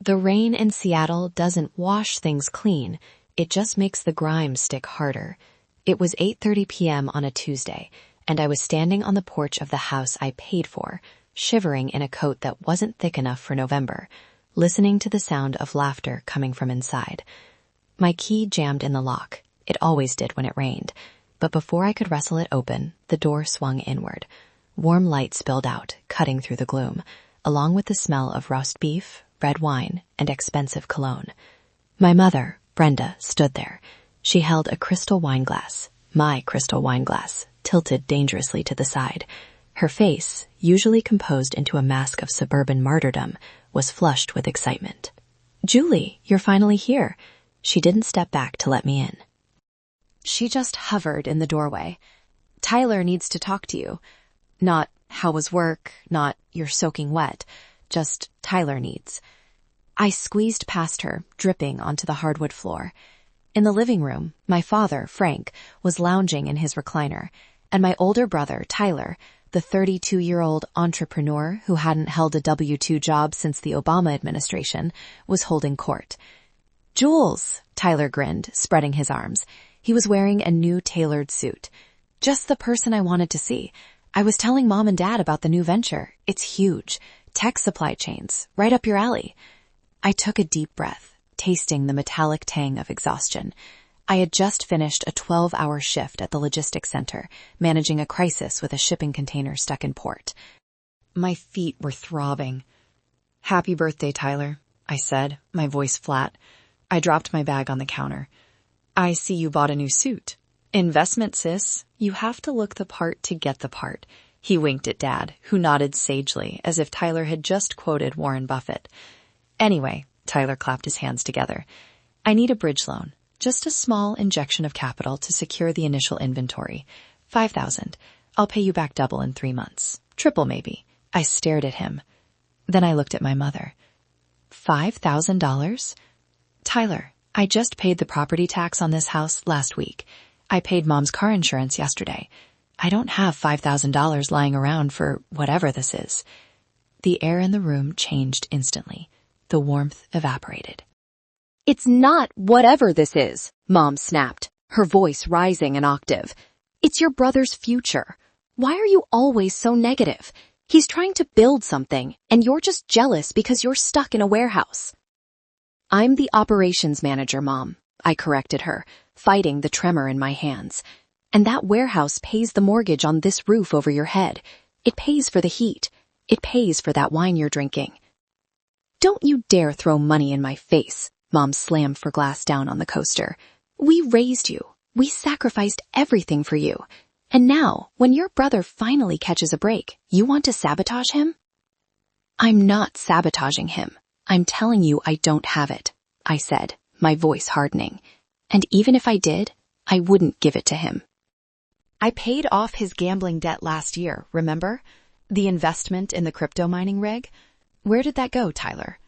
The rain in Seattle doesn't wash things clean, it just makes the grime stick harder. It was 8:30 p.m. on a Tuesday, and I was standing on the porch of the house I paid for, shivering in a coat that wasn't thick enough for November, listening to the sound of laughter coming from inside. My key jammed in the lock. It always did when it rained. But before I could wrestle it open, the door swung inward. Warm light spilled out, cutting through the gloom, along with the smell of roast beef, red wine, and expensive cologne. My mother, Brenda, stood there. She held a crystal wine glass, my crystal wine glass, tilted dangerously to the side. Her face, usually composed into a mask of suburban martyrdom, was flushed with excitement. "Julie, you're finally here." She didn't step back to let me in. She just hovered in the doorway. "Tyler needs to talk to you. Not, how was work, not, you're soaking wet. Just, Tyler needs." I squeezed past her, dripping onto the hardwood floor. In the living room, my father, Frank, was lounging in his recliner, and my older brother, Tyler, the 32-year-old entrepreneur who hadn't held a W-2 job since the Obama administration, was holding court. "Jules," Tyler grinned, spreading his arms. He was wearing a new tailored suit. "Just the person I wanted to see. I was telling Mom and Dad about the new venture. It's huge. Tech supply chains. Right up your alley." I took a deep breath, tasting the metallic tang of exhaustion. I had just finished a 12-hour shift at the logistics center, managing a crisis with a shipping container stuck in port. My feet were throbbing. "Happy birthday, Tyler," I said, my voice flat. I dropped my bag on the counter. "I see you bought a new suit. Investment, sis. You have to look the part to get the part." He winked at Dad, who nodded sagely, as if Tyler had just quoted Warren Buffett. "Anyway," Tyler clapped his hands together, "I need a bridge loan. Just a small injection of capital to secure the initial inventory. $5,000. I'll pay you back double in 3 months. Triple, maybe." I stared at him. Then I looked at my mother. $5,000? "Tyler, I just paid the property tax on this house last week. I paid Mom's car insurance yesterday. I don't have $5,000 lying around for whatever this is." The air in the room changed instantly. The warmth evaporated. "It's not whatever this is," Mom snapped, her voice rising an octave. "It's your brother's future. Why are you always so negative? He's trying to build something, and you're just jealous because you're stuck in a warehouse." "I'm the operations manager, Mom," I corrected her, fighting the tremor in my hands. "And that warehouse pays the mortgage on this roof over your head. It pays for the heat. It pays for that wine you're drinking." "Don't you dare throw money in my face," Mom slammed her glass down on the coaster. "We raised you. We sacrificed everything for you. And now, when your brother finally catches a break, you want to sabotage him?" "I'm not sabotaging him. I'm telling you I don't have it," I said, my voice hardening. "And even if I did, I wouldn't give it to him." "I paid off his gambling debt last year, remember? The investment in the crypto mining rig? Where did that go, Tyler?"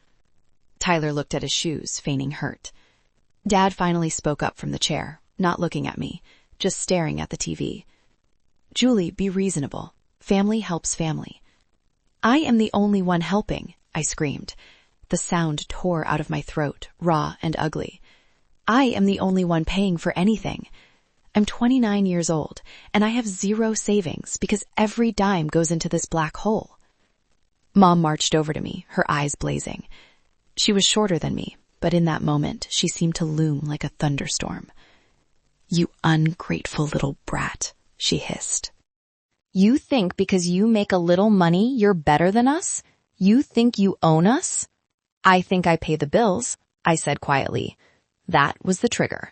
Tyler looked at his shoes, feigning hurt. Dad finally spoke up from the chair, not looking at me, just staring at the TV. "Julie, be reasonable. Family helps family." "I am the only one helping," I screamed. The sound tore out of my throat, raw and ugly. "I am the only one paying for anything. I'm 29 years old, and I have zero savings because every dime goes into this black hole." Mom marched over to me, her eyes blazing. She was shorter than me, but in that moment, she seemed to loom like a thunderstorm. "You ungrateful little brat," she hissed. "You think because you make a little money, you're better than us? You think you own us?" "I think I pay the bills," I said quietly. That was the trigger.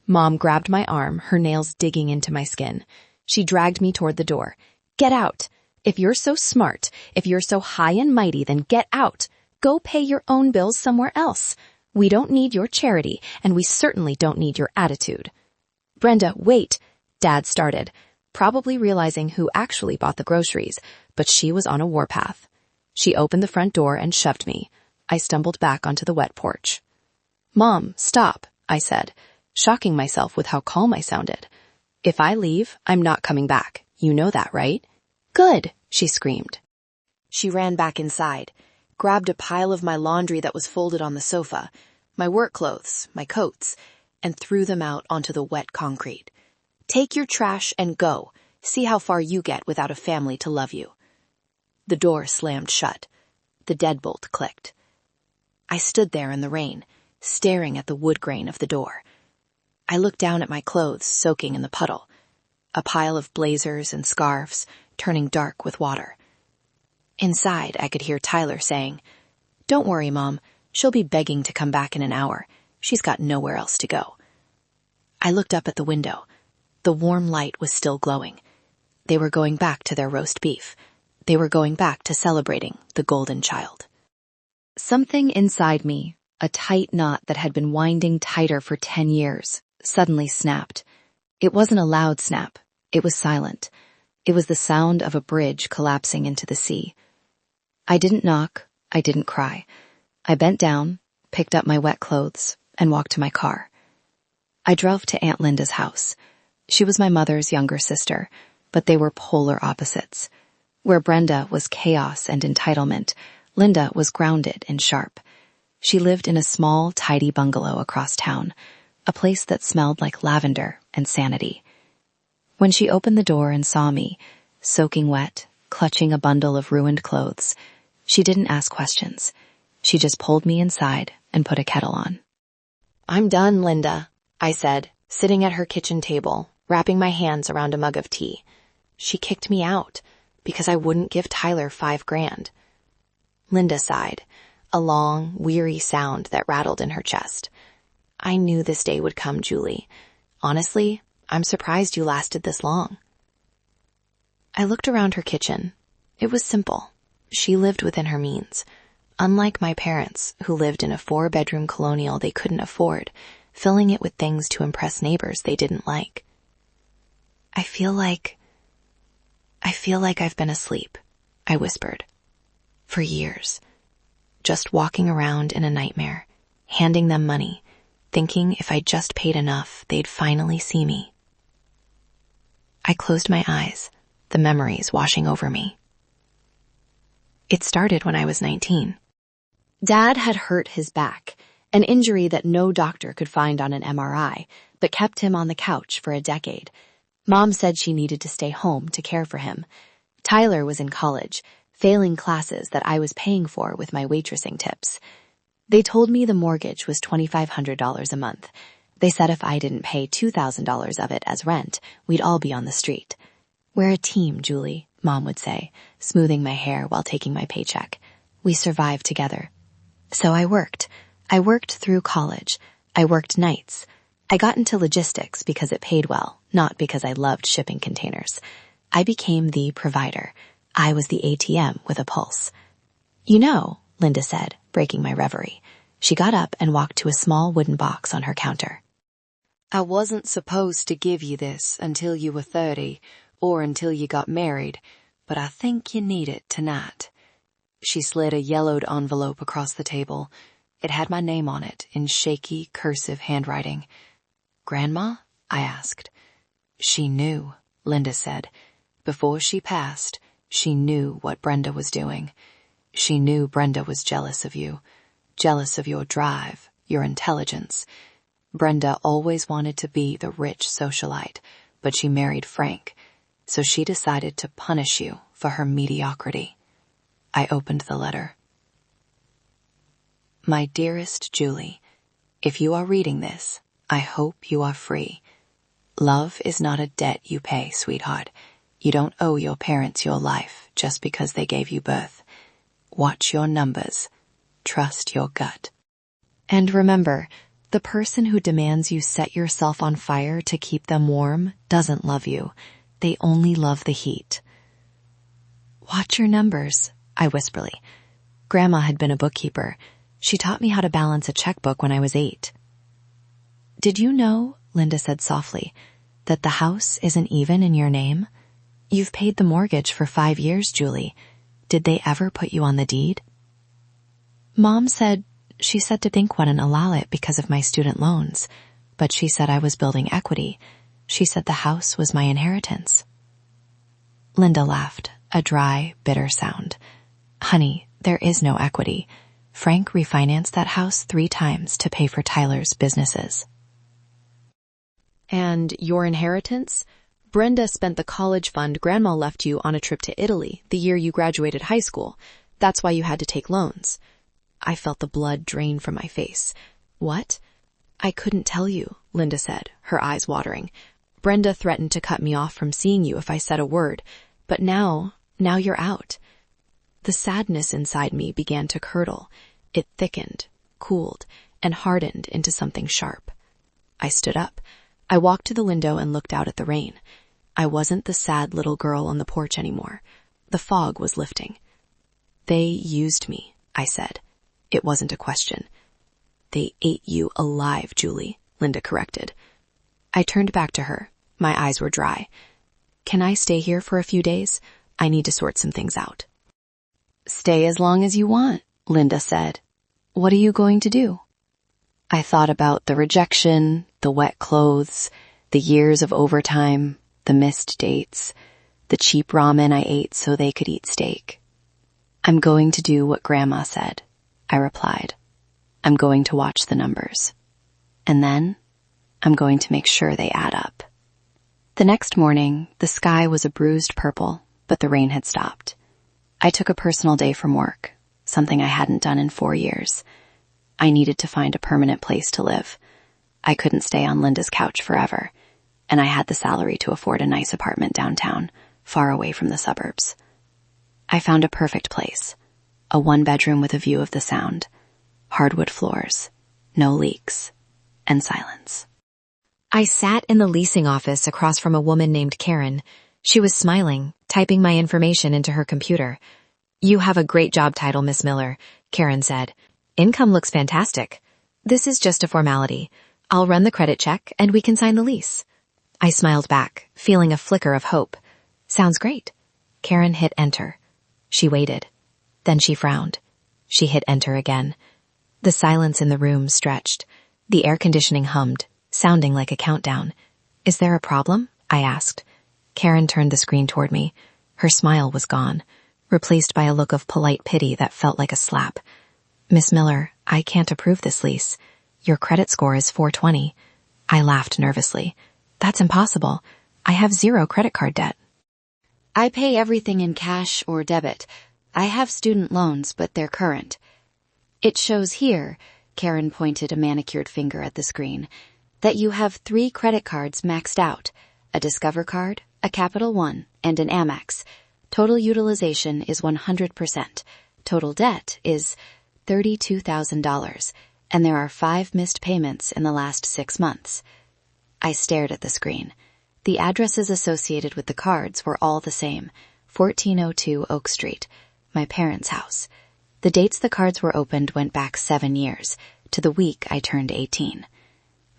Mom grabbed my arm, her nails digging into my skin. She dragged me toward the door. "Get out. If you're so smart, if you're so high and mighty, then get out. Go pay your own bills somewhere else. We don't need your charity, and we certainly don't need your attitude." "Brenda, wait," Dad started, probably realizing who actually bought the groceries, but she was on a warpath. She opened the front door and shoved me. I stumbled back onto the wet porch. "Mom, stop," I said, shocking myself with how calm I sounded. "If I leave, I'm not coming back. You know that, right?" "Good," she screamed. She ran back inside, grabbed a pile of my laundry that was folded on the sofa, my work clothes, my coats, and threw them out onto the wet concrete. Take your trash and go. See how far you get without a family to love you. The door slammed shut. The deadbolt clicked. I stood there in the rain, staring at the wood grain of the door. I looked down at my clothes soaking in the puddle, a pile of blazers and scarves turning dark with water. Inside, I could hear Tyler saying, "Don't worry, Mom. She'll be begging to come back in an hour. She's got nowhere else to go." I looked up at the window. The warm light was still glowing. They were going back to their roast beef. They were going back to celebrating the golden child. Something inside me, a tight knot that had been winding tighter for 10 years, suddenly snapped. It wasn't a loud snap. It was silent. It was the sound of a bridge collapsing into the sea. I didn't knock. I didn't cry. I bent down, picked up my wet clothes, and walked to my car. I drove to Aunt Linda's house. She was my mother's younger sister, but they were polar opposites. Where Brenda was chaos and entitlement, Linda was grounded and sharp. She lived in a small, tidy bungalow across town, a place that smelled like lavender and sanity. When she opened the door and saw me, soaking wet, clutching a bundle of ruined clothes, she didn't ask questions. She just pulled me inside and put a kettle on. "I'm done, Linda," I said, sitting at her kitchen table, wrapping my hands around a mug of tea. She kicked me out because I wouldn't give Tyler $5,000. Linda sighed, a long, weary sound that rattled in her chest. "I knew this day would come, Julie. Honestly, I'm surprised you lasted this long." I looked around her kitchen. It was simple. She lived within her means. Unlike my parents, who lived in a 4-bedroom colonial they couldn't afford, filling it with things to impress neighbors they didn't like. I feel like I've been asleep," I whispered. "For years. Just walking around in a nightmare, handing them money, thinking if I just paid enough, they'd finally see me." I closed my eyes, the memories washing over me. It started when I was 19. Dad had hurt his back, an injury that no doctor could find on an MRI, but kept him on the couch for a decade. Mom said she needed to stay home to care for him. Tyler was in college, failing classes that I was paying for with my waitressing tips. They told me the mortgage was $2,500 a month. They said if I didn't pay $2,000 of it as rent, we'd all be on the street. "We're a team, Julie," Mom would say, smoothing my hair while taking my paycheck. "We survive together." So I worked. I worked through college. I worked nights. I got into logistics because it paid well, not because I loved shipping containers. I became the provider. I was the ATM with a pulse. "You know," Linda said, breaking my reverie. She got up and walked to a small wooden box on her counter. "I wasn't supposed to give you this until you were 30 or until you got married, but I think you need it tonight." She slid a yellowed envelope across the table. It had my name on it in shaky, cursive handwriting. "Grandma?" I asked. "She knew," Linda said. "Before she passed, she knew what Brenda was doing. She knew Brenda was jealous of you, jealous of your drive, your intelligence. Brenda always wanted to be the rich socialite, but she married Frank, so she decided to punish you for her mediocrity." I opened the letter. "My dearest Julie, if you are reading this, I hope you are free. Love is not a debt you pay, sweetheart. You don't owe your parents your life just because they gave you birth. Watch your numbers. Trust your gut. And remember, the person who demands you set yourself on fire to keep them warm doesn't love you. They only love the heat." "Watch your numbers," I whisperly. Grandma had been a bookkeeper. She taught me how to balance a checkbook when I was 8. "Did you know," Linda said softly, "that the house isn't even in your name? You've paid the mortgage for 5 years, Julie. Did they ever put you on the deed?" Mom said she said to think wouldn't allow it because of my student loans, but she said I was building equity. She said the house was my inheritance. Linda laughed, a dry, bitter sound. "Honey, There is no equity. Frank refinanced that house 3 times to pay for Tyler's businesses. And your inheritance? Brenda spent the college fund Grandma left you on a trip to Italy the year you graduated high school. That's why you had to take loans. I felt the blood drain from my face. What? I couldn't tell you, Linda said, her eyes watering. Brenda threatened to cut me off from seeing you if I said a word, but now you're out. The sadness inside me began to curdle. It thickened, cooled, and hardened into something sharp. I stood up. I walked to the window and looked out at the rain. I wasn't the sad little girl on the porch anymore. The fog was lifting. They used me, I said. It wasn't a question. They ate you alive, Julie, Linda corrected. I turned back to her. My eyes were dry. Can I stay here for a few days? I need to sort some things out. Stay as long as you want, Linda said. What are you going to do? I thought about the rejection, the wet clothes, the years of overtime, the missed dates, the cheap ramen I ate so they could eat steak. I'm going to do what Grandma said, I replied. I'm going to watch the numbers. And then I'm going to make sure they add up. The next morning, the sky was a bruised purple, but the rain had stopped. I took a personal day from work, something I hadn't done in 4 years. I needed to find a permanent place to live. I couldn't stay on Linda's couch forever, and I had the salary to afford a nice apartment downtown, far away from the suburbs. I found a perfect place, a 1-bedroom with a view of the Sound, hardwood floors, no leaks, and silence. I sat in the leasing office across from a woman named Karen. She was smiling, typing my information into her computer. You have a great job title, Miss Miller, Karen said. Income looks fantastic. This is just a formality. I'll run the credit check and we can sign the lease. I smiled back, feeling a flicker of hope. Sounds great. Karen hit enter. She waited. Then she frowned. She hit enter again. The silence in the room stretched. The air conditioning hummed, sounding like a countdown. Is there a problem? I asked. Karen turned the screen toward me. Her smile was gone, replaced by a look of polite pity that felt like a slap. Miss Miller, I can't approve this lease. Your credit score is 420. I laughed nervously. That's impossible. I have 0 credit card debt. I pay everything in cash or debit. I have student loans, but they're current. It shows here, Karen pointed a manicured finger at the screen, that you have 3 credit cards maxed out, a Discover card, a Capital One, and an Amex. Total utilization is 100%. Total debt is $32,000, and there are 5 missed payments in the last 6 months. I stared at the screen. The addresses associated with the cards were all the same, 1402 Oak Street, my parents' house. The dates the cards were opened went back 7 years, to the week I turned 18.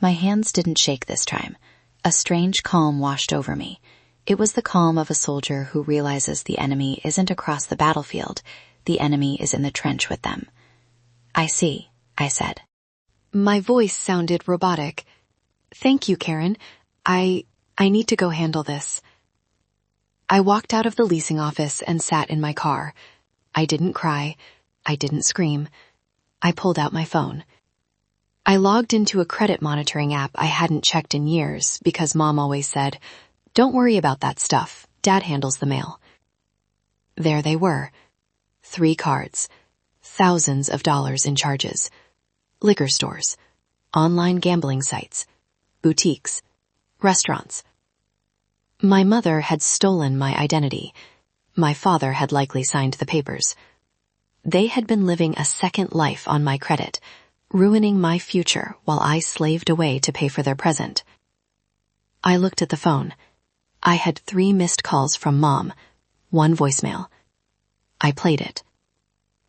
My hands didn't shake this time. A strange calm washed over me. It was the calm of a soldier who realizes the enemy isn't across the battlefield. The enemy is in the trench with them. I see, I said. My voice sounded robotic. Thank you, Karen. I need to go handle this. I walked out of the leasing office and sat in my car. I didn't cry. I didn't scream. I pulled out my phone. I logged into a credit monitoring app I hadn't checked in years because Mom always said, "Don't worry about that stuff. Dad handles the mail." There they were. 3 cards. Thousands of dollars in charges. Liquor stores. Online gambling sites. Boutiques. Restaurants. My mother had stolen my identity. My father had likely signed the papers. They had been living a second life on my credit, ruining my future while I slaved away to pay for their present. I looked at the phone. I had 3 missed calls from Mom, 1 voicemail. I played it.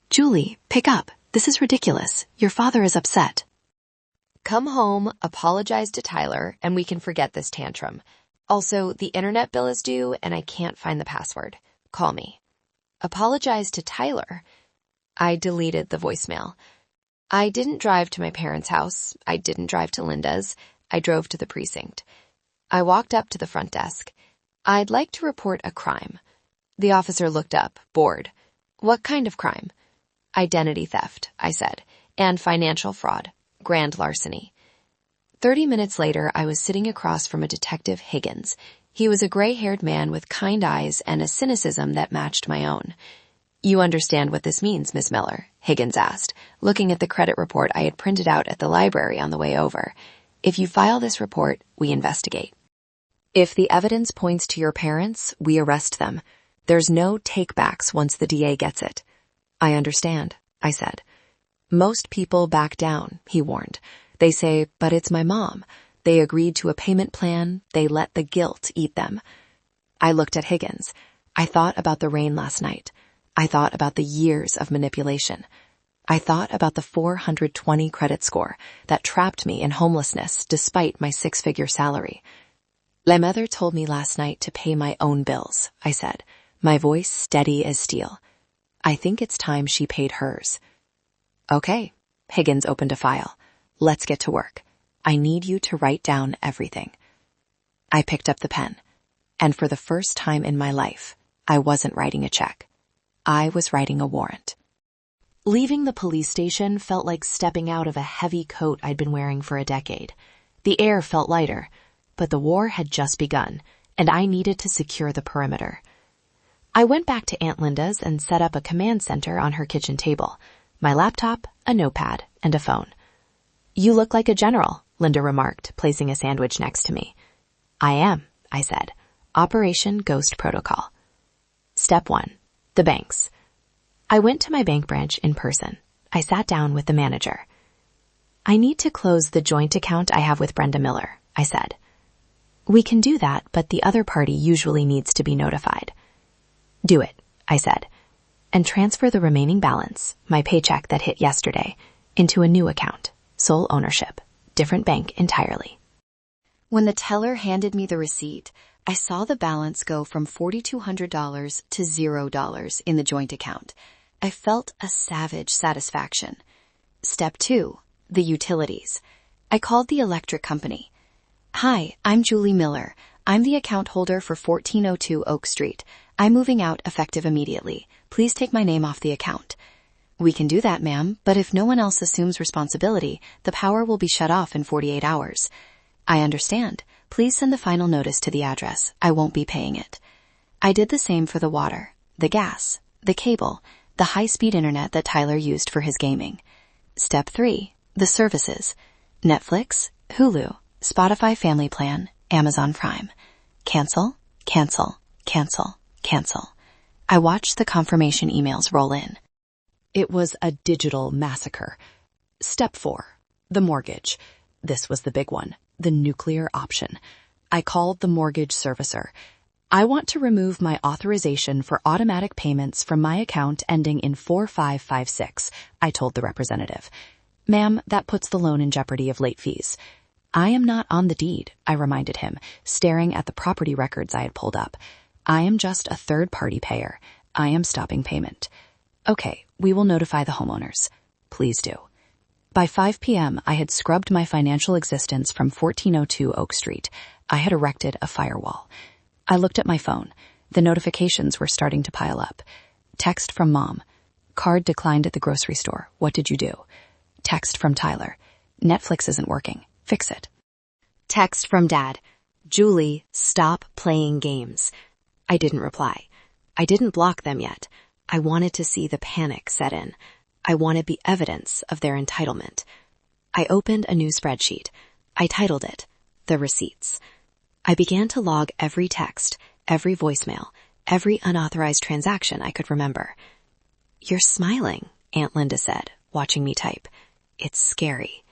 "Julie, pick up. This is ridiculous. Your father is upset." Come home, apologize to Tyler, and we can forget this tantrum. Also, the internet bill is due and I can't find the password. Call me. Apologize to Tyler. I deleted the voicemail. I didn't drive to my parents' house. I didn't drive to Linda's. I drove to the precinct. I walked up to the front desk. I'd like to report a crime. The officer looked up, bored. What kind of crime? Identity theft, I said, and financial fraud, grand larceny. 30 minutes later, I was sitting across from a Detective Higgins. He was a gray-haired man with kind eyes and a cynicism that matched my own. You understand what this means, Miss Miller? Higgins asked, looking at the credit report I had printed out at the library on the way over. If you file this report, we investigate. If the evidence points to your parents, we arrest them. There's no takebacks once the DA gets it. I understand, I said. Most people back down, he warned. They say, but it's my mom. They agreed to a payment plan. They let the guilt eat them. I looked at Higgins. I thought about the rain last night. I thought about the years of manipulation. I thought about the 420 credit score that trapped me in homelessness despite my 6-figure salary. La mother told me last night to pay my own bills, I said, my voice steady as steel. I think it's time she paid hers. Okay, Higgins opened a file. Let's get to work. I need you to write down everything. I picked up the pen, and for the first time in my life, I wasn't writing a check. I was writing a warrant. Leaving the police station felt like stepping out of a heavy coat I'd been wearing for a decade. The air felt lighter, but the war had just begun, and I needed to secure the perimeter. I went back to Aunt Linda's and set up a command center on her kitchen table, my laptop, a notepad, and a phone. You look like a general, Linda remarked, placing a sandwich next to me. I am, I said. Operation Ghost Protocol. Step 1. The banks. I went to my bank branch in person. I sat down with the manager. I need to close the joint account I have with Brenda Miller, I said. We can do that, but the other party usually needs to be notified. Do it, I said, and transfer the remaining balance, my paycheck that hit yesterday, into a new account, sole ownership, different bank entirely. When the teller handed me the receipt, I saw the balance go from $4,200 to $0 in the joint account. I felt a savage satisfaction. Step 2, the utilities. I called the electric company. Hi, I'm Julie Miller. I'm the account holder for 1402 Oak Street. I'm moving out effective immediately. Please take my name off the account. We can do that, ma'am, but if no one else assumes responsibility, the power will be shut off in 48 hours. I understand. Please send the final notice to the address. I won't be paying it. I did the same for the water, the gas, the cable, the high-speed internet that Tyler used for his gaming. Step 3, the services. Netflix, Hulu, Spotify Family Plan, Amazon Prime. Cancel, cancel, cancel, cancel. I watched the confirmation emails roll in. It was a digital massacre. Step 4, the mortgage. This was the big one, the nuclear option. I called the mortgage servicer. I want to remove my authorization for automatic payments from my account ending in 4556, I told the representative. Ma'am, that puts the loan in jeopardy of late fees. I am not on the deed, I reminded him, staring at the property records I had pulled up. I am just a third-party payer. I am stopping payment. Okay, we will notify the homeowners. Please do. By 5 p.m., I had scrubbed my financial existence from 1402 Oak Street. I had erected a firewall. I looked at my phone. The notifications were starting to pile up. Text from Mom. Card declined at the grocery store. What did you do? Text from Tyler. Netflix isn't working. Fix it. Text from Dad. Julie, stop playing games. I didn't reply. I didn't block them yet. I wanted to see the panic set in. I wanted the evidence of their entitlement. I opened a new spreadsheet. I titled it, The Receipts. I began to log every text, every voicemail, every unauthorized transaction I could remember. You're smiling, Aunt Linda said, watching me type. It's scary.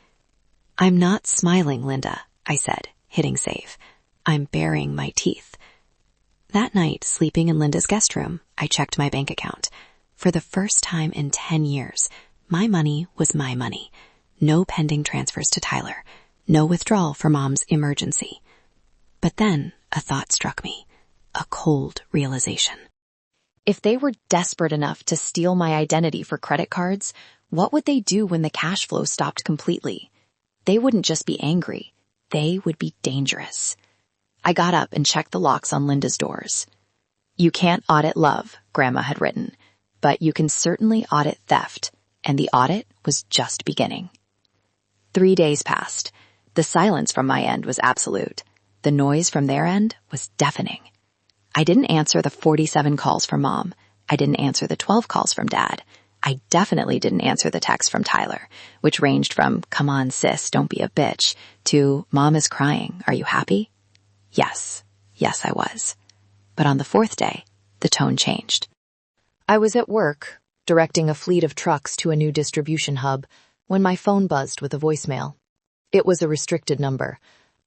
I'm not smiling, Linda, I said, hitting save. I'm baring my teeth. That night, sleeping in Linda's guest room, I checked my bank account. For the first time in 10 years, my money was my money. No pending transfers to Tyler. No withdrawal for Mom's emergency. But then a thought struck me. A cold realization. If they were desperate enough to steal my identity for credit cards, what would they do when the cash flow stopped completely? They wouldn't just be angry. They would be dangerous. I got up and checked the locks on Linda's doors. You can't audit love, Grandma had written, but you can certainly audit theft. and the audit was just beginning. 3 days passed. The silence from my end was absolute. The noise from their end was deafening. I didn't answer the 47 calls from Mom. I didn't answer the 12 calls from Dad. I definitely didn't answer the text from Tyler, which ranged from, "Come on, sis, don't be a bitch," to, "Mom is crying. Are you happy?" Yes, I was. But on the 4th day, the tone changed. I was at work, directing a fleet of trucks to a new distribution hub, when my phone buzzed with a voicemail. It was a restricted number.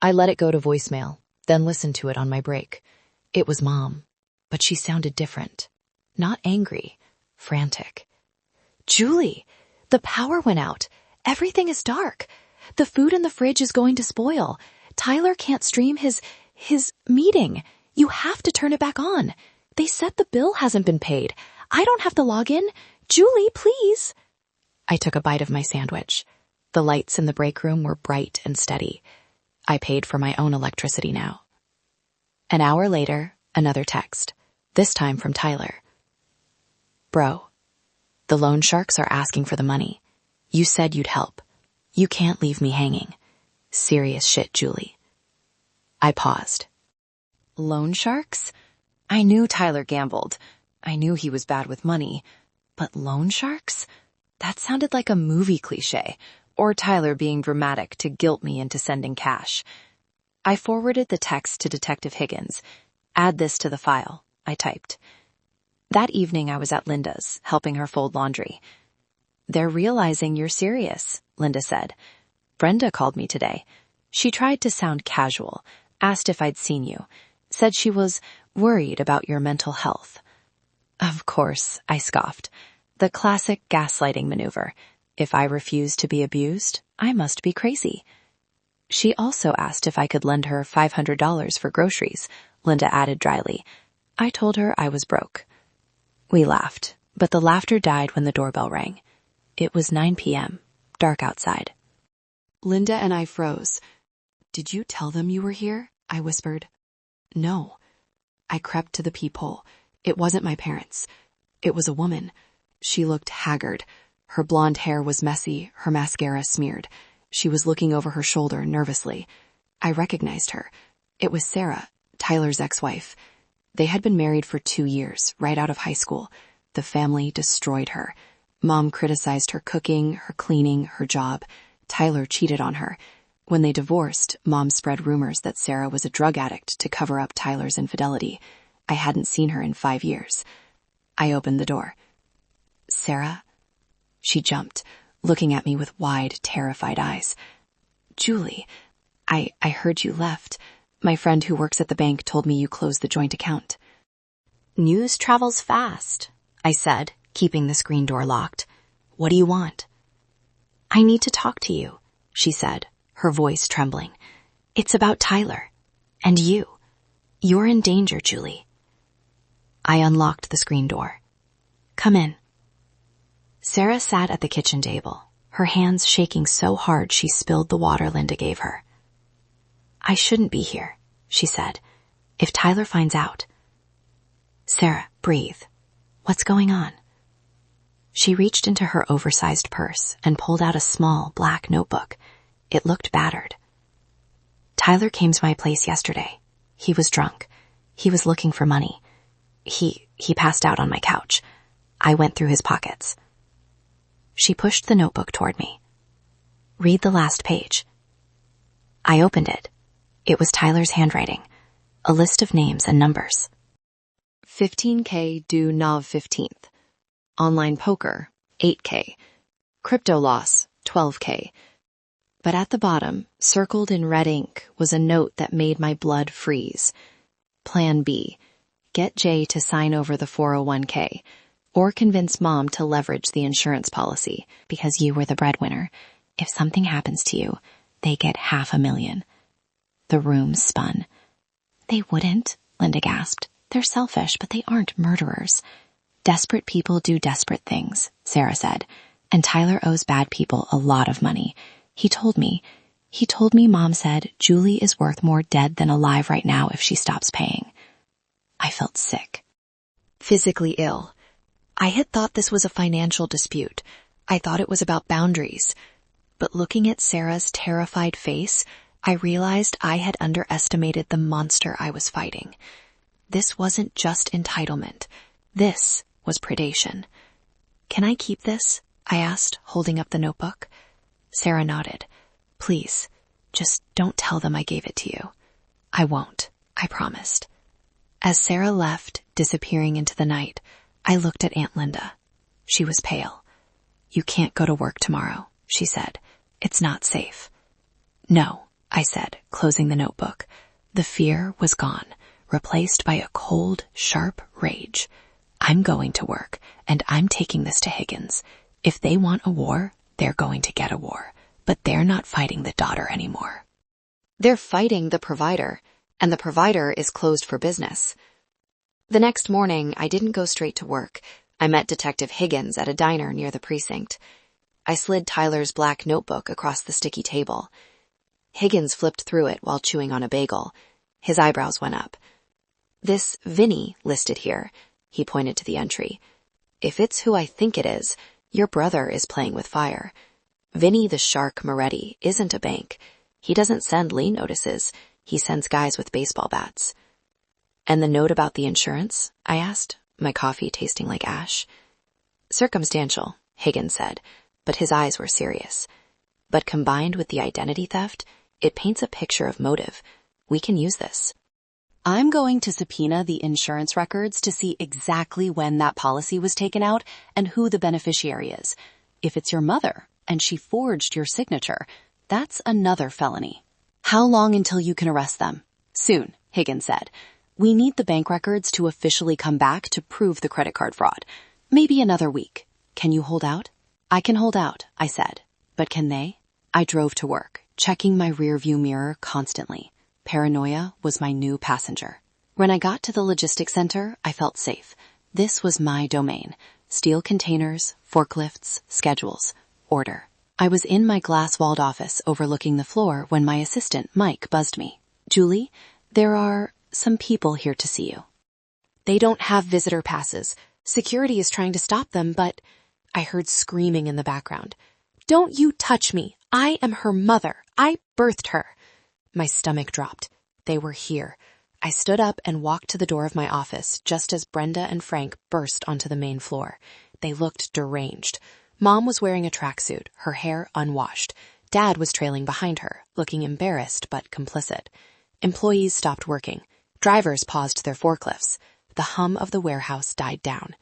I let it go to voicemail, then listened to it on my break. It was Mom, but she sounded different. Not angry, frantic. "Julie, the power went out. Everything is dark. The food in the fridge is going to spoil. Tyler can't stream his meeting. You have to turn it back on. They said the bill hasn't been paid. I don't have to log in. Julie, please." I took a bite of my sandwich. The lights in the break room were bright and steady. I paid for my own electricity now. An hour later, another text, this time from Tyler. "Bro, the loan sharks are asking for the money. You said you'd help. You can't leave me hanging. Serious shit, Julie." I paused. Loan sharks? I knew Tyler gambled. I knew he was bad with money. But loan sharks? That sounded like a movie cliche, or Tyler being dramatic to guilt me into sending cash. I forwarded the text to Detective Higgins. "Add this to the file," I typed. That evening I was at Linda's, helping her fold laundry. "They're realizing you're serious," Linda said. "Brenda called me today. She tried to sound casual, asked if I'd seen you, said she was worried about your mental health." Of course, I scoffed. The classic gaslighting maneuver. If I refuse to be abused, I must be crazy. She also asked if I could lend her $500 for groceries, Linda added dryly. I told her I was broke. We laughed, but the laughter died when the doorbell rang. It was 9 p.m., dark outside. Linda and I froze. "Did you tell them you were here?" I whispered. "No." I crept to the peephole. It wasn't my parents. It was a woman. She looked haggard. Her blonde hair was messy, her mascara smeared. She was looking over her shoulder nervously. I recognized her. It was Sarah, Tyler's ex-wife. They had been married for 2 years, right out of high school. The family destroyed her. Mom criticized her cooking, her cleaning, her job. Tyler cheated on her. When they divorced, Mom spread rumors that Sarah was a drug addict to cover up Tyler's infidelity. I hadn't seen her in 5 years. I opened the door. "Sarah?" She jumped, looking at me with wide, terrified eyes. "Julie, I heard you left. My friend who works at the bank told me you closed the joint account." "News travels fast," I said, keeping the screen door locked. "What do you want?" "I need to talk to you," she said, her voice trembling. "It's about Tyler. And you. You're in danger, Julie." I unlocked the screen door. "Come in." Sarah sat at the kitchen table, her hands shaking so hard she spilled the water Linda gave her. "I shouldn't be here," she said. "If Tyler finds out." "Sarah, breathe. What's going on?" She reached into her oversized purse and pulled out a small black notebook. It looked battered. "Tyler came to my place yesterday. He was drunk. He was looking for money. He passed out on my couch. I went through his pockets." She pushed the notebook toward me. "Read the last page." I opened it. It was Tyler's handwriting, a list of names and numbers. 15K due Nov 15th. Online poker, 8K. Crypto loss, 12K. But at the bottom, circled in red ink, was a note that made my blood freeze. Plan B. Get Jay to sign over the 401k, or convince Mom to leverage the insurance policy, because you were the breadwinner. If something happens to you, they get $500,000. The room spun. "They wouldn't," Linda gasped. "They're selfish, but they aren't murderers." "Desperate people do desperate things," Sarah said. "And Tyler owes bad people a lot of money. He told me Mom said Julie is worth more dead than alive right now if she stops paying." I felt sick. Physically ill. I had thought this was a financial dispute. I thought it was about boundaries. But looking at Sarah's terrified face, I realized I had underestimated the monster I was fighting. This wasn't just entitlement. This was predation. "Can I keep this?" I asked, holding up the notebook. Sarah nodded. "Please, just don't tell them I gave it to you." "I won't," I promised. As Sarah left, disappearing into the night, I looked at Aunt Linda. She was pale. "You can't go to work tomorrow," she said. "It's not safe." "No," I said, closing the notebook. The fear was gone, replaced by a cold, sharp rage. "I'm going to work, and I'm taking this to Higgins. If they want a war, they're going to get a war. But they're not fighting the daughter anymore. They're fighting the provider, and the provider is closed for business." The next morning, I didn't go straight to work. I met Detective Higgins at a diner near the precinct. I slid Tyler's black notebook across the sticky table. Higgins flipped through it while chewing on a bagel. His eyebrows went up. "This Vinny listed here," he pointed to the entry. "If it's who I think it is, your brother is playing with fire. Vinny the Shark Moretti isn't a bank. He doesn't send lien notices. He sends guys with baseball bats." "And the note about the insurance?" I asked, my coffee tasting like ash. "Circumstantial," Higgins said, but his eyes were serious. "But combined with the identity theft, it paints a picture of motive. We can use this." "I'm going to subpoena the insurance records to see exactly when that policy was taken out and who the beneficiary is. If it's your mother and she forged your signature, that's another felony." "How long until you can arrest them?" "Soon," Higgins said. "We need the bank records to officially come back to prove the credit card fraud. Maybe another week. Can you hold out?" "I can hold out," I said. "But can they?" I drove to work, checking my rearview mirror constantly. Paranoia was my new passenger. When I got to the logistics center, I felt safe. This was my domain. Steel containers, forklifts, schedules, order. I was in my glass-walled office overlooking the floor when my assistant, Mike, buzzed me. "Julie, there are some people here to see you." "They don't have visitor passes. Security is trying to stop them, but..." I heard screaming in the background. "Don't you touch me. I am her mother. I birthed her." My stomach dropped. They were here. I stood up and walked to the door of my office just as Brenda and Frank burst onto the main floor. They looked deranged. Mom was wearing a tracksuit, her hair unwashed. Dad was trailing behind her, looking embarrassed but complicit. Employees stopped working. Drivers paused their forklifts. The hum of the warehouse died down.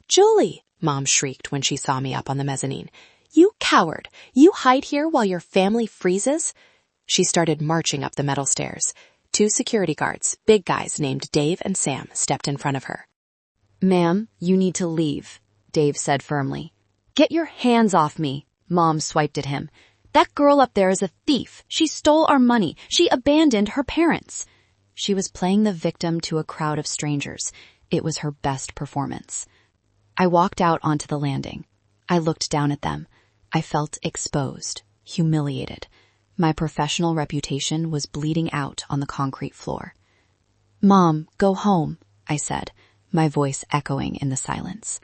"Julie!" Mom shrieked when she saw me up on the mezzanine. "You coward! You hide here while your family freezes?" She started marching up the metal stairs. 2 security guards, big guys named Dave and Sam, stepped in front of her. "Ma'am, you need to leave," Dave said firmly. "Get your hands off me," Mom swiped at him. "That girl up there is a thief. She stole our money. She abandoned her parents." She was playing the victim to a crowd of strangers. It was her best performance. I walked out onto the landing. I looked down at them. I felt exposed, humiliated. My professional reputation was bleeding out on the concrete floor. "Mom, go home," I said, my voice echoing in the silence.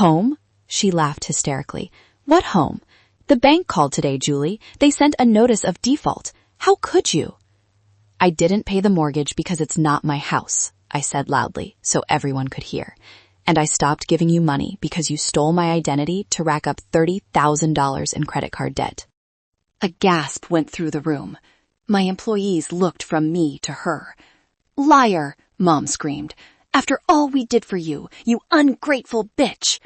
"Home?" She laughed hysterically. "What home? The bank called today, Julie. They sent a notice of default. How could you?" "I didn't pay the mortgage because it's not my house," I said loudly so everyone could hear. "And I stopped giving you money because you stole my identity to rack up $30,000 in credit card debt." A gasp went through the room. My employees looked from me to her. "Liar!" Mom screamed. "After all we did for you, you ungrateful bitch!"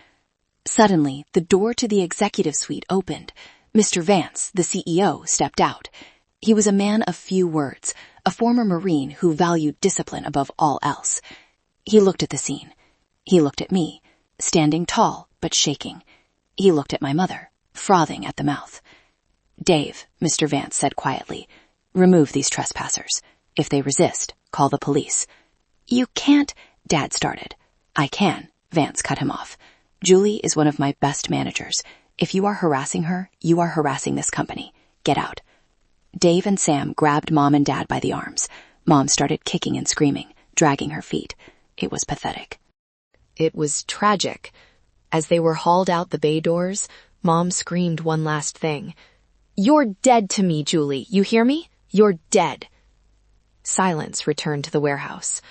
Suddenly, the door to the executive suite opened. Mr. Vance, the CEO, stepped out. He was a man of few words, a former Marine who valued discipline above all else. He looked at the scene. He looked at me, standing tall but shaking. He looked at my mother, frothing at the mouth. "Dave," Mr. Vance said quietly, "remove these trespassers. If they resist, call the police." "You can't," Dad started. "I can," Vance cut him off. "Julie is one of my best managers. If you are harassing her, you are harassing this company. Get out." Dave and Sam grabbed Mom and Dad by the arms. Mom started kicking and screaming, dragging her feet. It was pathetic. It was tragic. As they were hauled out the bay doors, Mom screamed one last thing. "You're dead to me, Julie. You hear me? You're dead." Silence returned to the warehouse.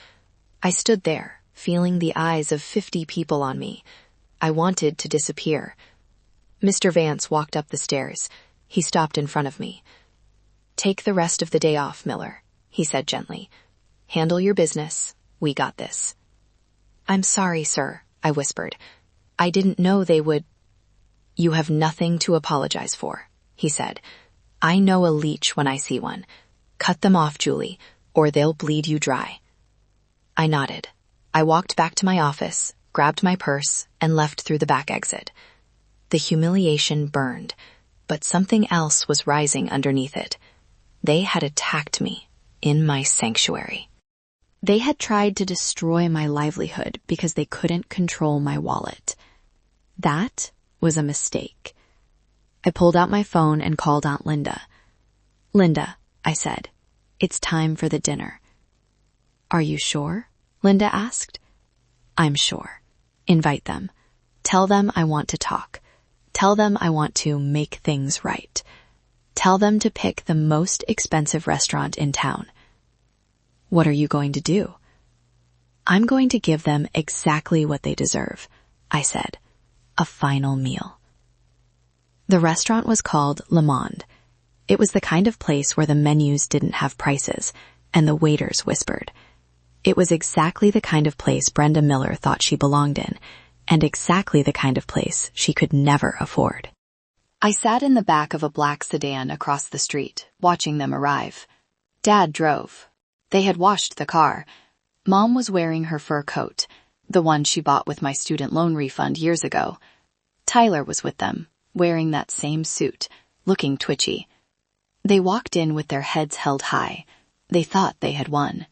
I stood there, feeling the eyes of 50 people on me. I wanted to disappear. Mr. Vance walked up the stairs. He stopped in front of me. "Take the rest of the day off, Miller," he said gently. "Handle your business. We got this." "I'm sorry, sir," I whispered. "I didn't know they would—" "You have nothing to apologize for," he said. "I know a leech when I see one. Cut them off, Julie, or they'll bleed you dry." I nodded. I walked back to my office, grabbed my purse, and left through the back exit. The humiliation burned, but something else was rising underneath it. They had attacked me in my sanctuary. They had tried to destroy my livelihood because they couldn't control my wallet. That was a mistake. I pulled out my phone and called Aunt Linda. "Linda," I said, "it's time for the dinner." "Are you sure?" Linda asked. "I'm sure. Invite them. Tell them I want to talk. Tell them I want to make things right. Tell them to pick the most expensive restaurant in town." "What are you going to do?" "I'm going to give them exactly what they deserve," I said. "A final meal." The restaurant was called Le Monde. It was the kind of place where the menus didn't have prices, and the waiters whispered. It was exactly the kind of place Brenda Miller thought she belonged in, and exactly the kind of place she could never afford. I sat in the back of a black sedan across the street, watching them arrive. Dad drove. They had washed the car. Mom was wearing her fur coat, the one she bought with my student loan refund years ago. Tyler was with them, wearing that same suit, looking twitchy. They walked in with their heads held high. They thought they had won.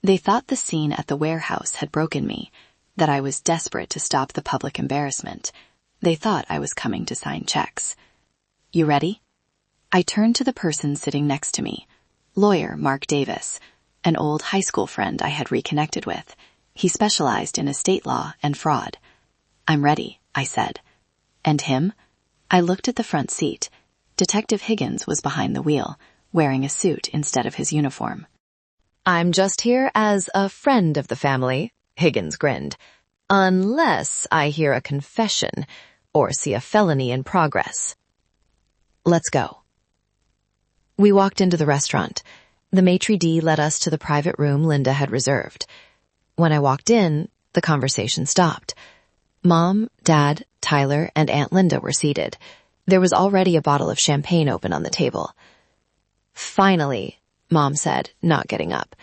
They thought the scene at the warehouse had broken me, that I was desperate to stop the public embarrassment. They thought I was coming to sign checks. "You ready?" I turned to the person sitting next to me, lawyer Mark Davis, an old high school friend I had reconnected with. He specialized in estate law and fraud. "I'm ready," I said. "And him?" I looked at the front seat. Detective Higgins was behind the wheel, wearing a suit instead of his uniform. "I'm just here as a friend of the family," Higgins grinned. "Unless I hear a confession or see a felony in progress." "Let's go." We walked into the restaurant. The maitre d' led us to the private room Linda had reserved. When I walked in, the conversation stopped. Mom, Dad, Tyler, and Aunt Linda were seated. There was already a bottle of champagne open on the table. "Finally," Mom said, not getting up.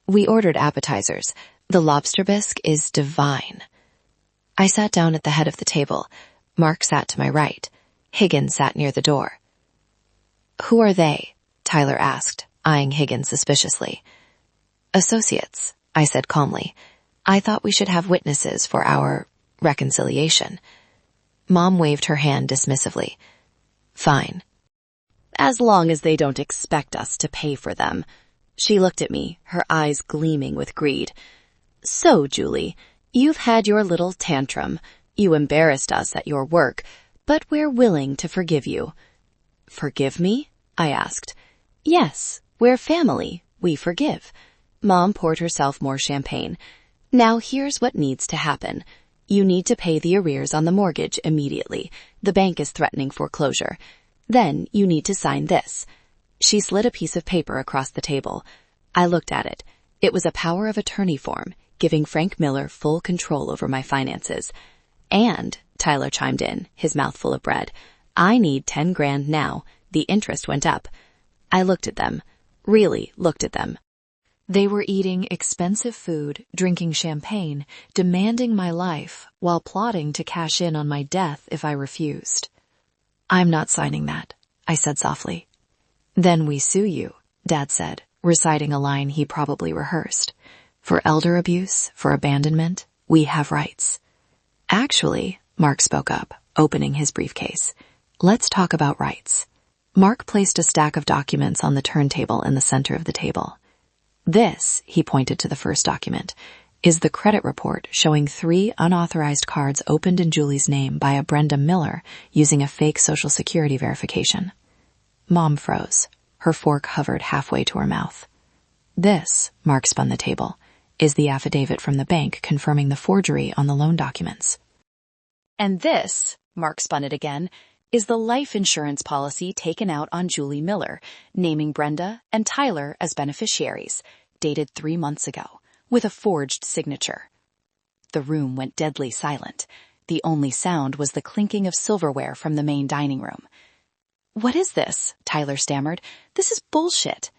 "We ordered appetizers. The lobster bisque is divine." I sat down at the head of the table. Mark sat to my right. Higgins sat near the door. "Who are they?" Tyler asked, eyeing Higgins suspiciously. "Associates," I said calmly. "I thought we should have witnesses for our reconciliation." Mom waved her hand dismissively. "Fine. As long as they don't expect us to pay for them." She looked at me, her eyes gleaming with greed. "So, Julie, you've had your little tantrum. You embarrassed us at your work, but we're willing to forgive you." "Forgive me?" I asked. "Yes, we're family. We forgive." Mom poured herself more champagne. "Now here's what needs to happen. You need to pay the arrears on the mortgage immediately. The bank is threatening foreclosure. Then you need to sign this." She slid a piece of paper across the table. I looked at it. It was a power of attorney form, giving Frank Miller full control over my finances. "And," Tyler chimed in, his mouth full of bread, "I need 10 grand now. The interest went up." I looked at them. Really looked at them. They were eating expensive food, drinking champagne, demanding my life, while plotting to cash in on my death if I refused. "I'm not signing that," I said softly. "Then we sue you," Dad said, reciting a line he probably rehearsed. "For elder abuse, for abandonment, we have rights." "Actually," Mark spoke up, opening his briefcase, "let's talk about rights." Mark placed a stack of documents on the turntable in the center of the table. "This," he pointed to the first document, is the credit report showing 3 unauthorized cards opened in Julie's name by a Brenda Miller using a fake Social Security verification. Mom froze. Her fork hovered halfway to her mouth. This, Mark spun the table, is the affidavit from the bank confirming the forgery on the loan documents. And this, Mark spun it again, is the life insurance policy taken out on Julie Miller, naming Brenda and Tyler as beneficiaries, dated 3 months ago, with a forged signature. The room went deadly silent. The only sound was the clinking of silverware from the main dining room. "What is this?" Tyler stammered. "This is bullshit."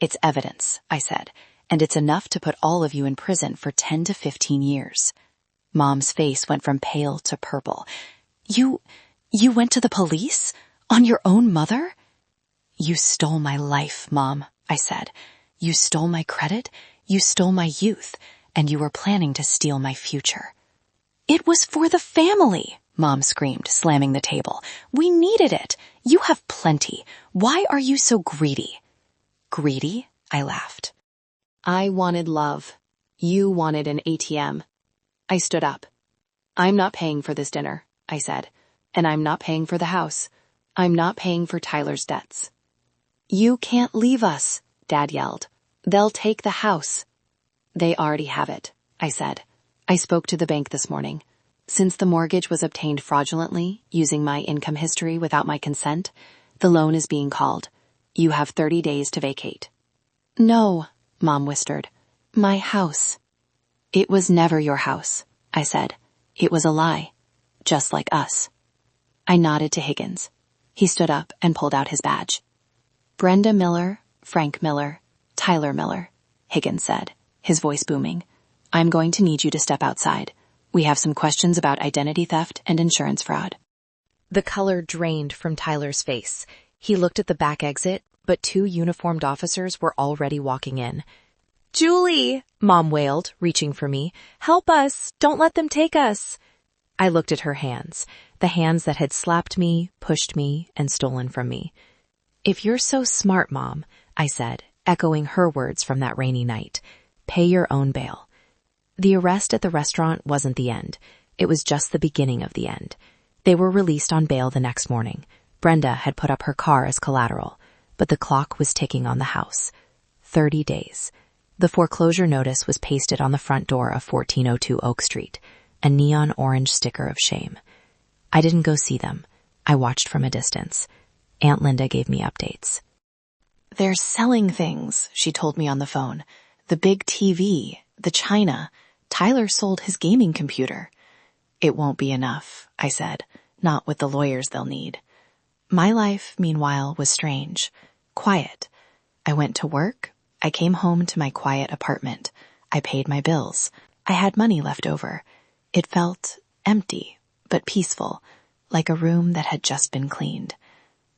"It's evidence," I said, "and it's enough to put all of you in prison for 10 to 15 years. Mom's face went from pale to purple. You went to the police? On your own mother?" "You stole my life, Mom," I said. "You stole my credit, you stole my youth, and you were planning to steal my future." "It was for the family," Mom screamed, slamming the table. "We needed it. You have plenty. Why are you so greedy?" "Greedy?" I laughed. I wanted love. You wanted an ATM. I stood up. "I'm not paying for this dinner," I said, "and I'm not paying for the house. I'm not paying for Tyler's debts." "You can't leave us," Dad yelled. "They'll take the house." "They already have it," I said. "I spoke to the bank this morning. Since the mortgage was obtained fraudulently, using my income history without my consent, the loan is being called. You have 30 days to vacate." "No," Mom whispered. "My house." "It was never your house," I said. "It was a lie. Just like us." I nodded to Higgins. He stood up and pulled out his badge. "Brenda Miller, Frank Miller, Tyler Miller," Higgins said, his voice booming. "I'm going to need you to step outside. We have some questions about identity theft and insurance fraud." The color drained from Tyler's face. He looked at the back exit, but 2 uniformed officers were already walking in. "Julie," Mom wailed, reaching for me. "Help us! Don't let them take us!" I looked at her hands, the hands that had slapped me, pushed me, and stolen from me. "If you're so smart, Mom," I said, echoing her words from that rainy night, "pay your own bail." The arrest at the restaurant wasn't the end. It was just the beginning of the end. They were released on bail the next morning. Brenda had put up her car as collateral, but the clock was ticking on the house. 30 days. The foreclosure notice was pasted on the front door of 1402 Oak Street, a neon orange sticker of shame. I didn't go see them. I watched from a distance. Aunt Linda gave me updates. "They're selling things," she told me on the phone. "The big TV, the china. Tyler sold his gaming computer." "It won't be enough," I said. "Not with the lawyers they'll need." My life, meanwhile, was strange. Quiet. I went to work. I came home to my quiet apartment. I paid my bills. I had money left over. It felt empty, but peaceful, like a room that had just been cleaned.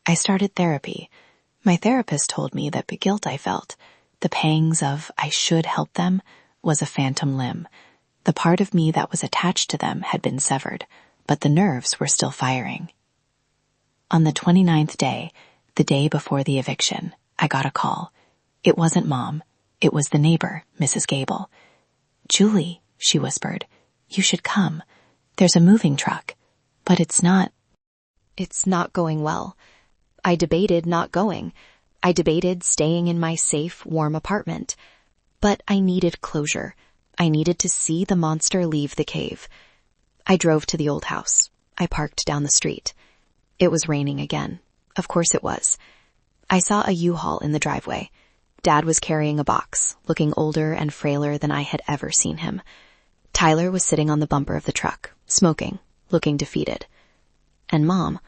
I started therapy. My therapist told me that the guilt I felt, the pangs of I should help them, was a phantom limb. The part of me that was attached to them had been severed, but the nerves were still firing. On the 29th day, the day before the eviction, I got a call. It wasn't Mom. It was the neighbor, Mrs. Gable. "Julie," she whispered, "you should come. There's a moving truck, but it's not going well." I debated not going. I debated staying in my safe, warm apartment. But I needed closure. I needed to see the monster leave the cave. I drove to the old house. I parked down the street. It was raining again. Of course it was. I saw a U-Haul in the driveway. Dad was carrying a box, looking older and frailer than I had ever seen him. Tyler was sitting on the bumper of the truck, smoking, looking defeated. And Mom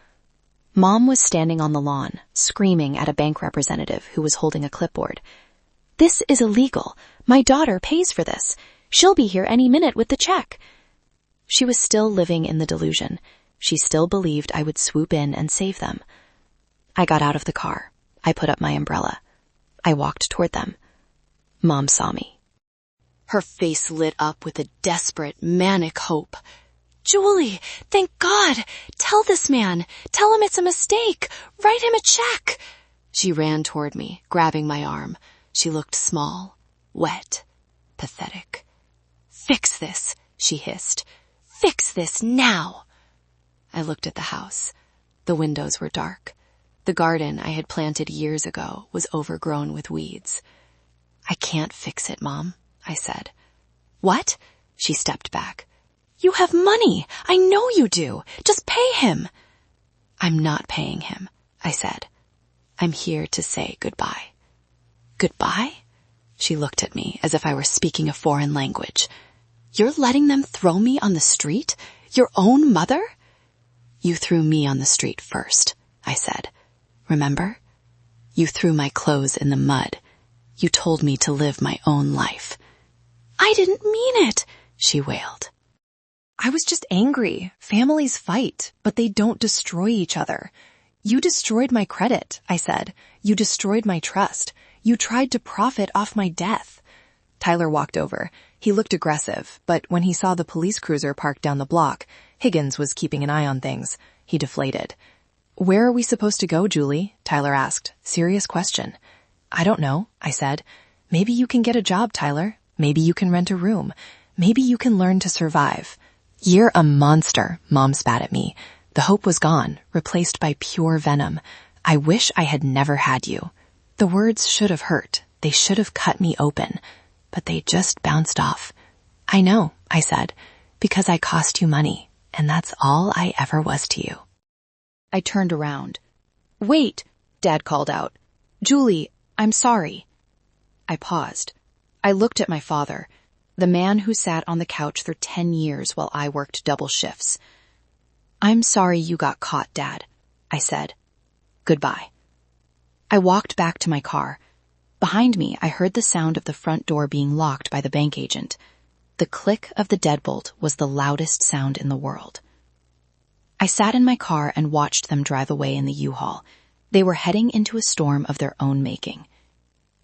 was standing on the lawn, screaming at a bank representative who was holding a clipboard. "This is illegal. My daughter pays for this. She'll be here any minute with the check." She was still living in the delusion. She still believed I would swoop in and save them. I got out of the car. I put up my umbrella. I walked toward them. Mom saw me. Her face lit up with a desperate, manic hope. "Julie, thank God! Tell this man! Tell him it's a mistake! Write him a check!" She ran toward me, grabbing my arm. She looked small, wet, pathetic. Fix this, she hissed. Fix this now. I looked at the house. The windows were dark. The garden I had planted years ago was overgrown with weeds. I can't fix it, Mom, I said. What? She stepped back. You have money. I know you do. Just pay him. I'm not paying him, I said. I'm here to say goodbye. Goodbye? She looked at me as if I were speaking a foreign language. You're letting them throw me on the street? Your own mother? You threw me on the street first, I said. Remember? You threw my clothes in the mud. You told me to live my own life. I didn't mean it, she wailed. I was just angry. Families fight, but they don't destroy each other. You destroyed my credit, I said. You destroyed my trust. You tried to profit off my death. Tyler walked over. He looked aggressive, but when he saw the police cruiser parked down the block, Higgins was keeping an eye on things. He deflated. Where are we supposed to go, Julie? Tyler asked. Serious question. I don't know, I said. Maybe you can get a job, Tyler. Maybe you can rent a room. Maybe you can learn to survive. You're a monster, Mom spat at me. The hope was gone, replaced by pure venom. I wish I had never had you. The words should have hurt. They should have cut me open. But they just bounced off. I know, I said, because I cost you money, and that's all I ever was to you. I turned around. Wait, Dad called out. Julie, I'm sorry. I paused. I looked at my father, the man who sat on the couch for 10 years while I worked double shifts. I'm sorry you got caught, Dad, I said. Goodbye. I walked back to my car. Behind me, I heard the sound of the front door being locked by the bank agent. The click of the deadbolt was the loudest sound in the world. I sat in my car and watched them drive away in the U-Haul. They were heading into a storm of their own making.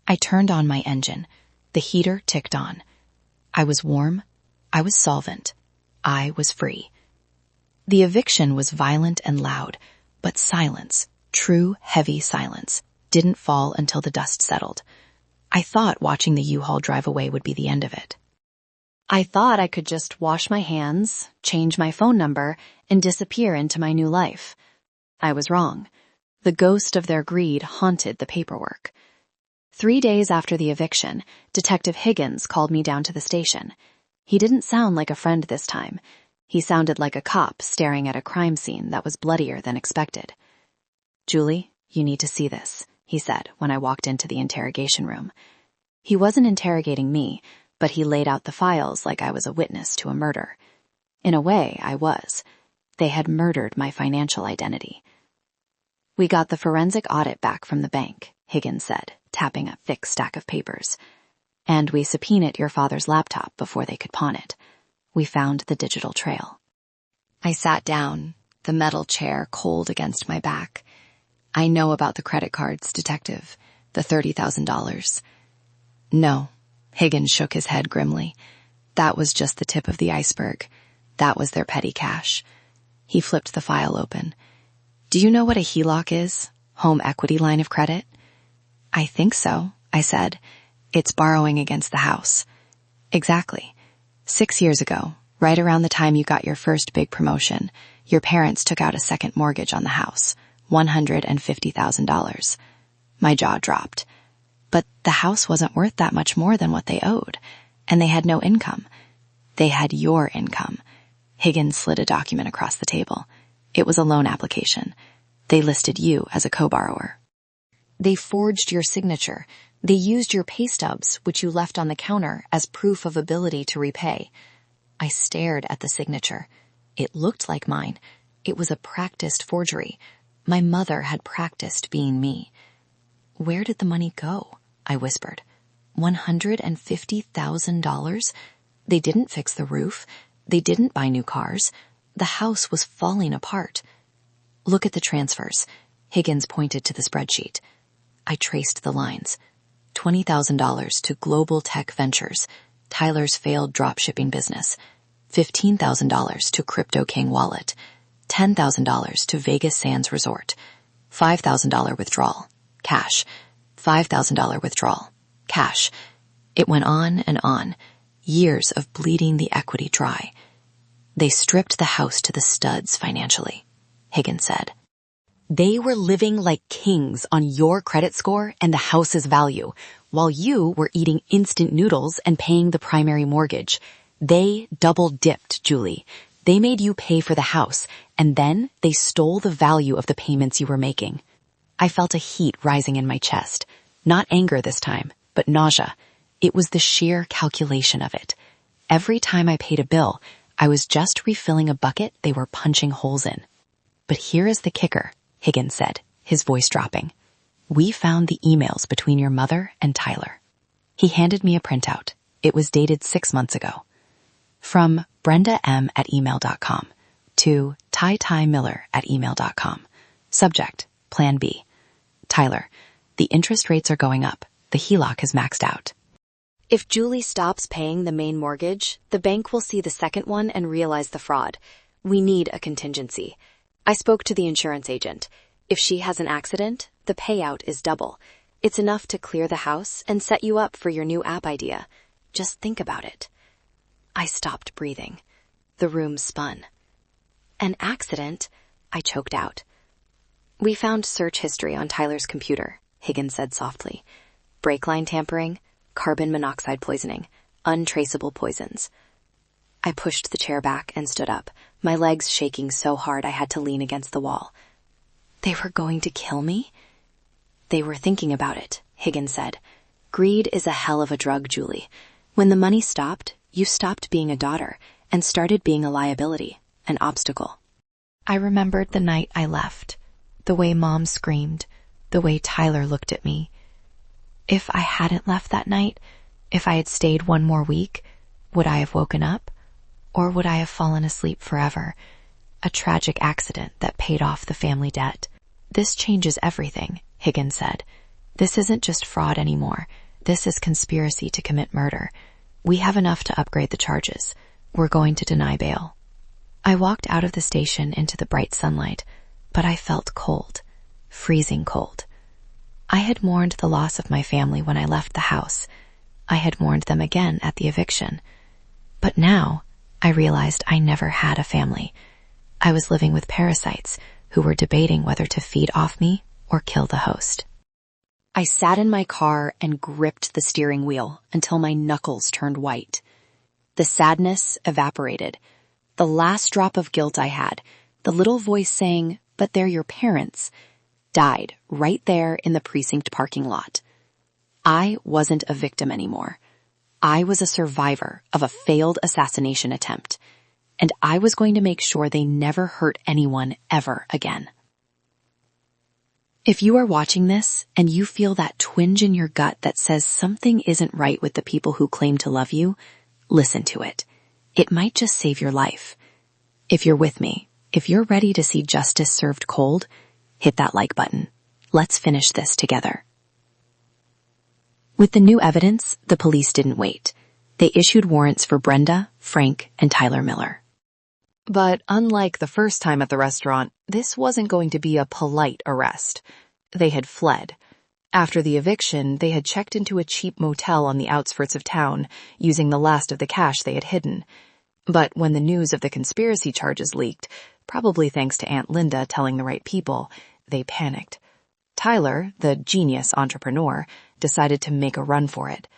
I turned on my engine. The heater ticked on. I was warm. I was solvent. I was free. The eviction was violent and loud, but silence, true heavy silence, didn't fall until the dust settled. I thought watching the U-Haul drive away would be the end of it. I thought I could just wash my hands, change my phone number, and disappear into my new life. I was wrong. The ghost of their greed haunted the paperwork. 3 days after the eviction, Detective Higgins called me down to the station. He didn't sound like a friend this time. He sounded like a cop staring at a crime scene that was bloodier than expected. Julie, you need to see this, he said when I walked into the interrogation room. He wasn't interrogating me, but he laid out the files like I was a witness to a murder. In a way, I was. They had murdered my financial identity. We got the forensic audit back from the bank, Higgins said, tapping a thick stack of papers. And we subpoenaed your father's laptop before they could pawn it. We found the digital trail. I sat down, the metal chair cold against my back. I know about the credit cards, Detective, the $30,000. No, Higgins shook his head grimly. That was just the tip of the iceberg. That was their petty cash. He flipped the file open. Do you know what a HELOC is? Home equity line of credit? I think so, I said. It's borrowing against the house. Exactly. 6 years ago, right around the time you got your first big promotion, your parents took out a second mortgage on the house, $150,000. My jaw dropped. But the house wasn't worth that much more than what they owed, and they had no income. They had your income. Higgins slid a document across the table. It was a loan application. They listed you as a co-borrower. They forged your signature. They used your pay stubs, which you left on the counter, as proof of ability to repay. I stared at the signature. It looked like mine. It was a practiced forgery. My mother had practiced being me. Where did the money go? I whispered. $150,000? They didn't fix the roof. They didn't buy new cars. The house was falling apart. Look at the transfers. Higgins pointed to the spreadsheet. I traced the lines. $20,000 to Global Tech Ventures, Tyler's failed dropshipping business. $15,000 to Crypto King Wallet. $10,000 to Vegas Sands Resort. $5,000 withdrawal. Cash. $5,000 withdrawal. Cash. It went on and on. Years of bleeding the equity dry. They stripped the house to the studs financially, Higgins said. They were living like kings on your credit score and the house's value, while you were eating instant noodles and paying the primary mortgage. They double-dipped, Julie. They made you pay for the house, and then they stole the value of the payments you were making. I felt a heat rising in my chest. Not anger this time, but nausea. It was the sheer calculation of it. Every time I paid a bill, I was just refilling a bucket they were punching holes in. But here is the kicker, Higgins said, his voice dropping. We found the emails between your mother and Tyler. He handed me a printout. It was dated 6 months ago. From BrendaM@email.com to TyTyMiller@email.com. Subject, Plan B. Tyler, the interest rates are going up. The HELOC is maxed out. If Julie stops paying the main mortgage, the bank will see the second one and realize the fraud. We need a contingency. I spoke to the insurance agent. If she has an accident, the payout is double. It's enough to clear the house and set you up for your new app idea. Just think about it. I stopped breathing. The room spun. An accident? I choked out. We found search history on Tyler's computer, Higgins said softly. Brake line tampering, carbon monoxide poisoning, untraceable poisons. I pushed the chair back and stood up, my legs shaking so hard I had to lean against the wall. They were going to kill me? They were thinking about it, Higgins said. Greed is a hell of a drug, Julie. When the money stopped, you stopped being a daughter and started being a liability, an obstacle. I remembered the night I left, the way Mom screamed, the way Tyler looked at me. If I hadn't left that night, if I had stayed one more week, would I have woken up? Or would I have fallen asleep forever? A tragic accident that paid off the family debt. This changes everything, Higgins said. This isn't just fraud anymore. This is conspiracy to commit murder. We have enough to upgrade the charges. We're going to deny bail. I walked out of the station into the bright sunlight, but I felt cold, freezing cold. I had mourned the loss of my family when I left the house. I had mourned them again at the eviction. But now, I realized I never had a family. I was living with parasites who were debating whether to feed off me or kill the host. I sat in my car and gripped the steering wheel until my knuckles turned white. The sadness evaporated. The last drop of guilt I had, the little voice saying, "But they're your parents," died right there in the precinct parking lot. I wasn't a victim anymore. I was a survivor of a failed assassination attempt, and I was going to make sure they never hurt anyone ever again. If you are watching this and you feel that twinge in your gut that says something isn't right with the people who claim to love you, listen to it. It might just save your life. If you're with me, if you're ready to see justice served cold, hit that like button. Let's finish this together. With the new evidence, the police didn't wait. They issued warrants for Brenda, Frank, and Tyler Miller. But unlike the first time at the restaurant, this wasn't going to be a polite arrest. They had fled. After the eviction, they had checked into a cheap motel on the outskirts of town, using the last of the cash they had hidden. But when the news of the conspiracy charges leaked, probably thanks to Aunt Linda telling the right people, they panicked. Tyler, the genius entrepreneur, decided to make a run for it.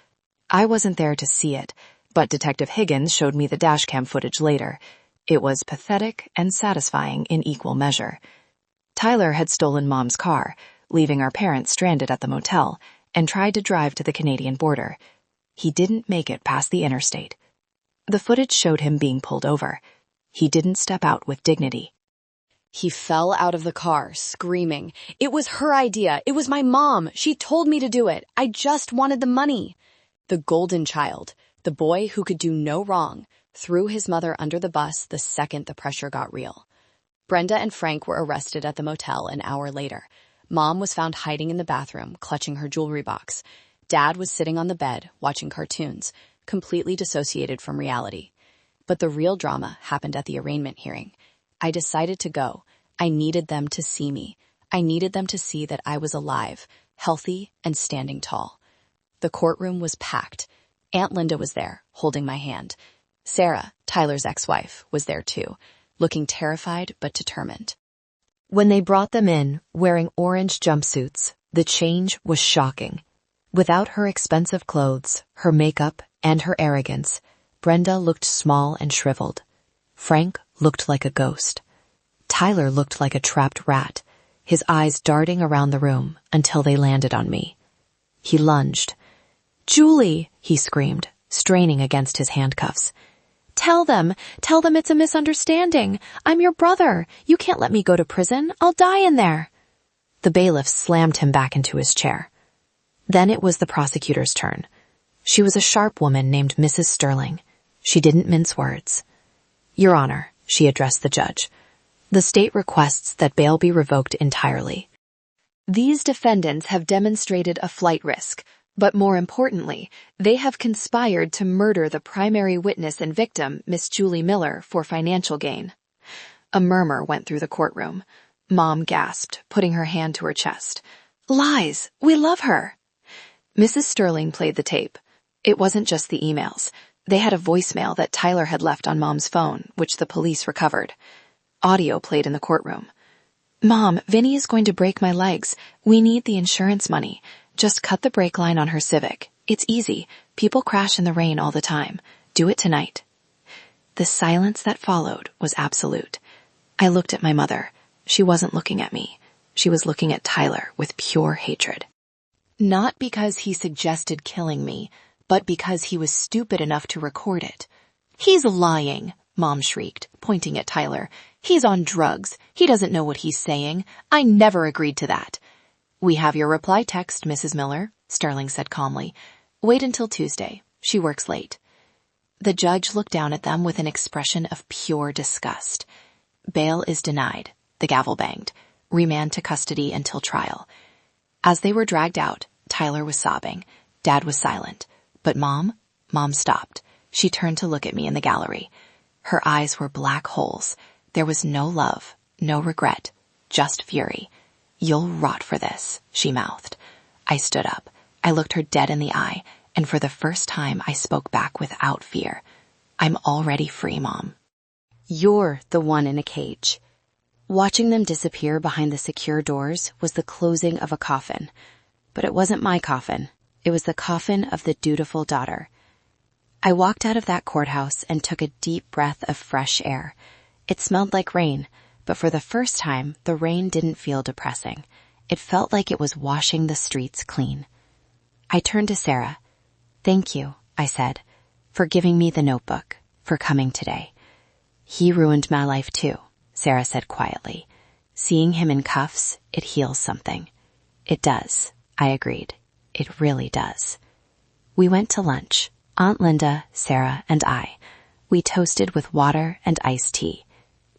I wasn't there to see it, but Detective Higgins showed me the dashcam footage later. It was pathetic and satisfying in equal measure. Tyler had stolen Mom's car, leaving our parents stranded at the motel, and tried to drive to the Canadian border. He didn't make it past the interstate. The footage showed him being pulled over. He didn't step out with dignity. He fell out of the car, screaming, "It was her idea. It was my mom. She told me to do it. I just wanted the money." The golden child, the boy who could do no wrong, threw his mother under the bus the second the pressure got real. Brenda and Frank were arrested at the motel an hour later. Mom was found hiding in the bathroom, clutching her jewelry box. Dad was sitting on the bed, watching cartoons, completely dissociated from reality. But the real drama happened at the arraignment hearing. I decided to go. I needed them to see me. I needed them to see that I was alive, healthy, and standing tall. The courtroom was packed. Aunt Linda was there, holding my hand. Sarah, Tyler's ex-wife, was there too, looking terrified but determined. When they brought them in, wearing orange jumpsuits, the change was shocking. Without her expensive clothes, her makeup, and her arrogance, Brenda looked small and shriveled. Frank looked like a ghost. Tyler looked like a trapped rat, his eyes darting around the room until they landed on me. He lunged. "Julie," he screamed, straining against his handcuffs. Tell them it's a misunderstanding. I'm your brother. You can't let me go to prison. I'll die in there." The bailiff slammed him back into his chair. Then it was the prosecutor's turn. She was a sharp woman named Mrs. Sterling. She didn't mince words. "Your Honor," she addressed the judge, "the state requests that bail be revoked entirely. These defendants have demonstrated a flight risk, but more importantly, they have conspired to murder the primary witness and victim, Miss Julie Miller, for financial gain." A murmur went through the courtroom. Mom gasped, putting her hand to her chest. "Lies! We love her!" Mrs. Sterling played the tape. It wasn't just the emails. They had a voicemail that Tyler had left on Mom's phone, which the police recovered. Audio played in the courtroom. "Mom, Vinny is going to break my legs. We need the insurance money. Just cut the brake line on her Civic. It's easy. People crash in the rain all the time. Do it tonight." The silence that followed was absolute. I looked at my mother. She wasn't looking at me. She was looking at Tyler with pure hatred. Not because he suggested killing me, but because he was stupid enough to record it. "He's lying," Mom shrieked, pointing at Tyler. "He's on drugs. He doesn't know what he's saying. I never agreed to that." "We have your reply text, Mrs. Miller," Sterling said calmly. "Wait until Tuesday. She works late." The judge looked down at them with an expression of pure disgust. "Bail is denied." The gavel banged. "Remand to custody until trial." As they were dragged out, Tyler was sobbing. Dad was silent. But Mom stopped. She turned to look at me in the gallery. Her eyes were black holes. There was no love, no regret, just fury. "You'll rot for this," she mouthed. I stood up. I looked her dead in the eye, and for the first time I spoke back without fear. "I'm already free, Mom." "You're the one in a cage." Watching them disappear behind the secure doors was the closing of a coffin. But it wasn't my coffin. It was the coffin of the dutiful daughter. I walked out of that courthouse and took a deep breath of fresh air. It smelled like rain, but for the first time, the rain didn't feel depressing. It felt like it was washing the streets clean. I turned to Sarah. "Thank you," I said, "for giving me the notebook, for coming today." "He ruined my life too," Sarah said quietly. "Seeing him in cuffs, it heals something." "It does," I agreed. "It really does." We went to lunch, Aunt Linda, Sarah, and I. We toasted with water and iced tea.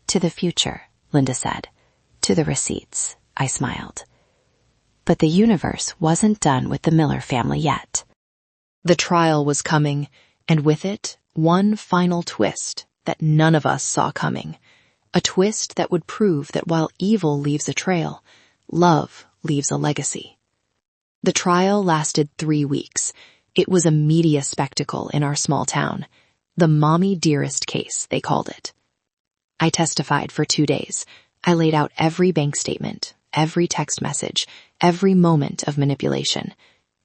"To the future," Linda said. "To the receipts," I smiled. But the universe wasn't done with the Miller family yet. The trial was coming, and with it, one final twist that none of us saw coming. A twist that would prove that while evil leaves a trail, love leaves a legacy. The trial lasted 3 weeks. It was a media spectacle in our small town. The Mommy Dearest case, they called it. I testified for 2 days. I laid out every bank statement, every text message, every moment of manipulation.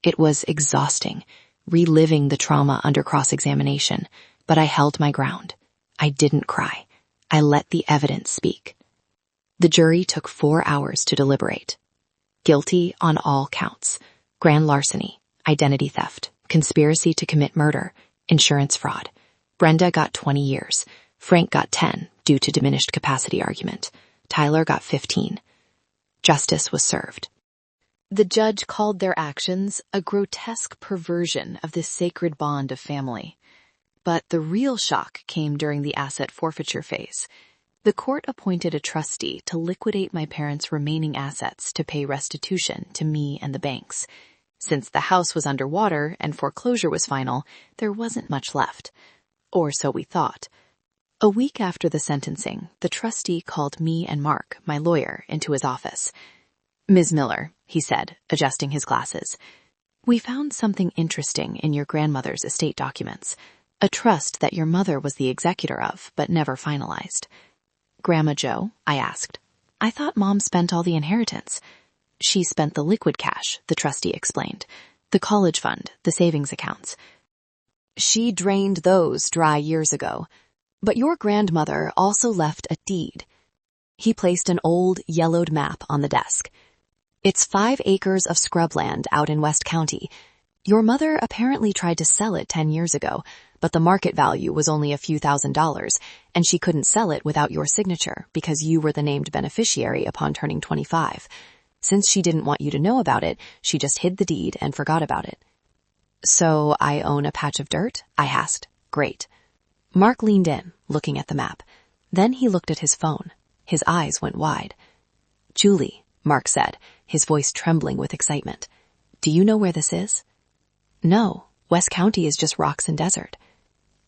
It was exhausting, reliving the trauma under cross-examination, but I held my ground. I didn't cry. I let the evidence speak. The jury took 4 hours to deliberate. Guilty on all counts: grand larceny, identity theft, conspiracy to commit murder, insurance fraud. Brenda got 20 years. Frank got 10 due to diminished capacity argument. Tyler got 15. Justice was served. The judge called their actions a grotesque perversion of this sacred bond of family. But the real shock came during the asset forfeiture phase. The court appointed a trustee to liquidate my parents' remaining assets to pay restitution to me and the banks. Since the house was underwater and foreclosure was final, there wasn't much left. Or so we thought. A week after the sentencing, the trustee called me and Mark, my lawyer, into his office. "Ms. Miller," he said, adjusting his glasses, We found something interesting in your grandmother's estate documents, a trust that your mother was the executor of, but never finalized. Grandma Jo, I asked. I thought Mom spent all the inheritance. She spent the liquid cash, the trustee explained. The college fund, the savings accounts. She drained those dry years ago. But your grandmother also left a deed. He placed an old, yellowed map on the desk. It's 5 acres of scrubland out in West County. Your mother apparently tried to sell it 10 years ago, but the market value was only a few $1,000s, and she couldn't sell it without your signature because you were the named beneficiary upon turning 25. Since she didn't want you to know about it, she just hid the deed and forgot about it. So I own a patch of dirt? I asked. Great. Mark leaned in, looking at the map. Then he looked at his phone. His eyes went wide. Julie, Mark said, his voice trembling with excitement. Do you know where this is? No, West County is just rocks and desert.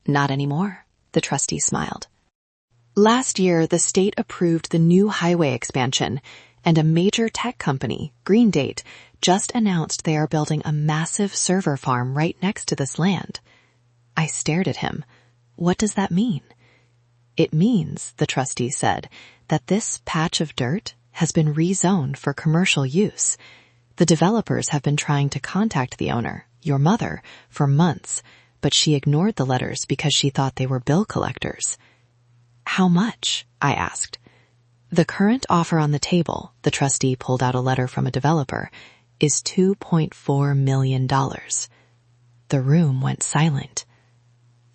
Not anymore, the trustee smiled. Last year, the state approved the new highway expansion, and a major tech company, Green Date, just announced they are building a massive server farm right next to this land. I stared at him. What does that mean? It means, the trustee said, that this patch of dirt has been rezoned for commercial use. The developers have been trying to contact the owner, your mother, for months, but she ignored the letters because she thought they were bill collectors. How much? I asked. The current offer on the table, the trustee pulled out a letter from a developer, is $2.4 million. The room went silent.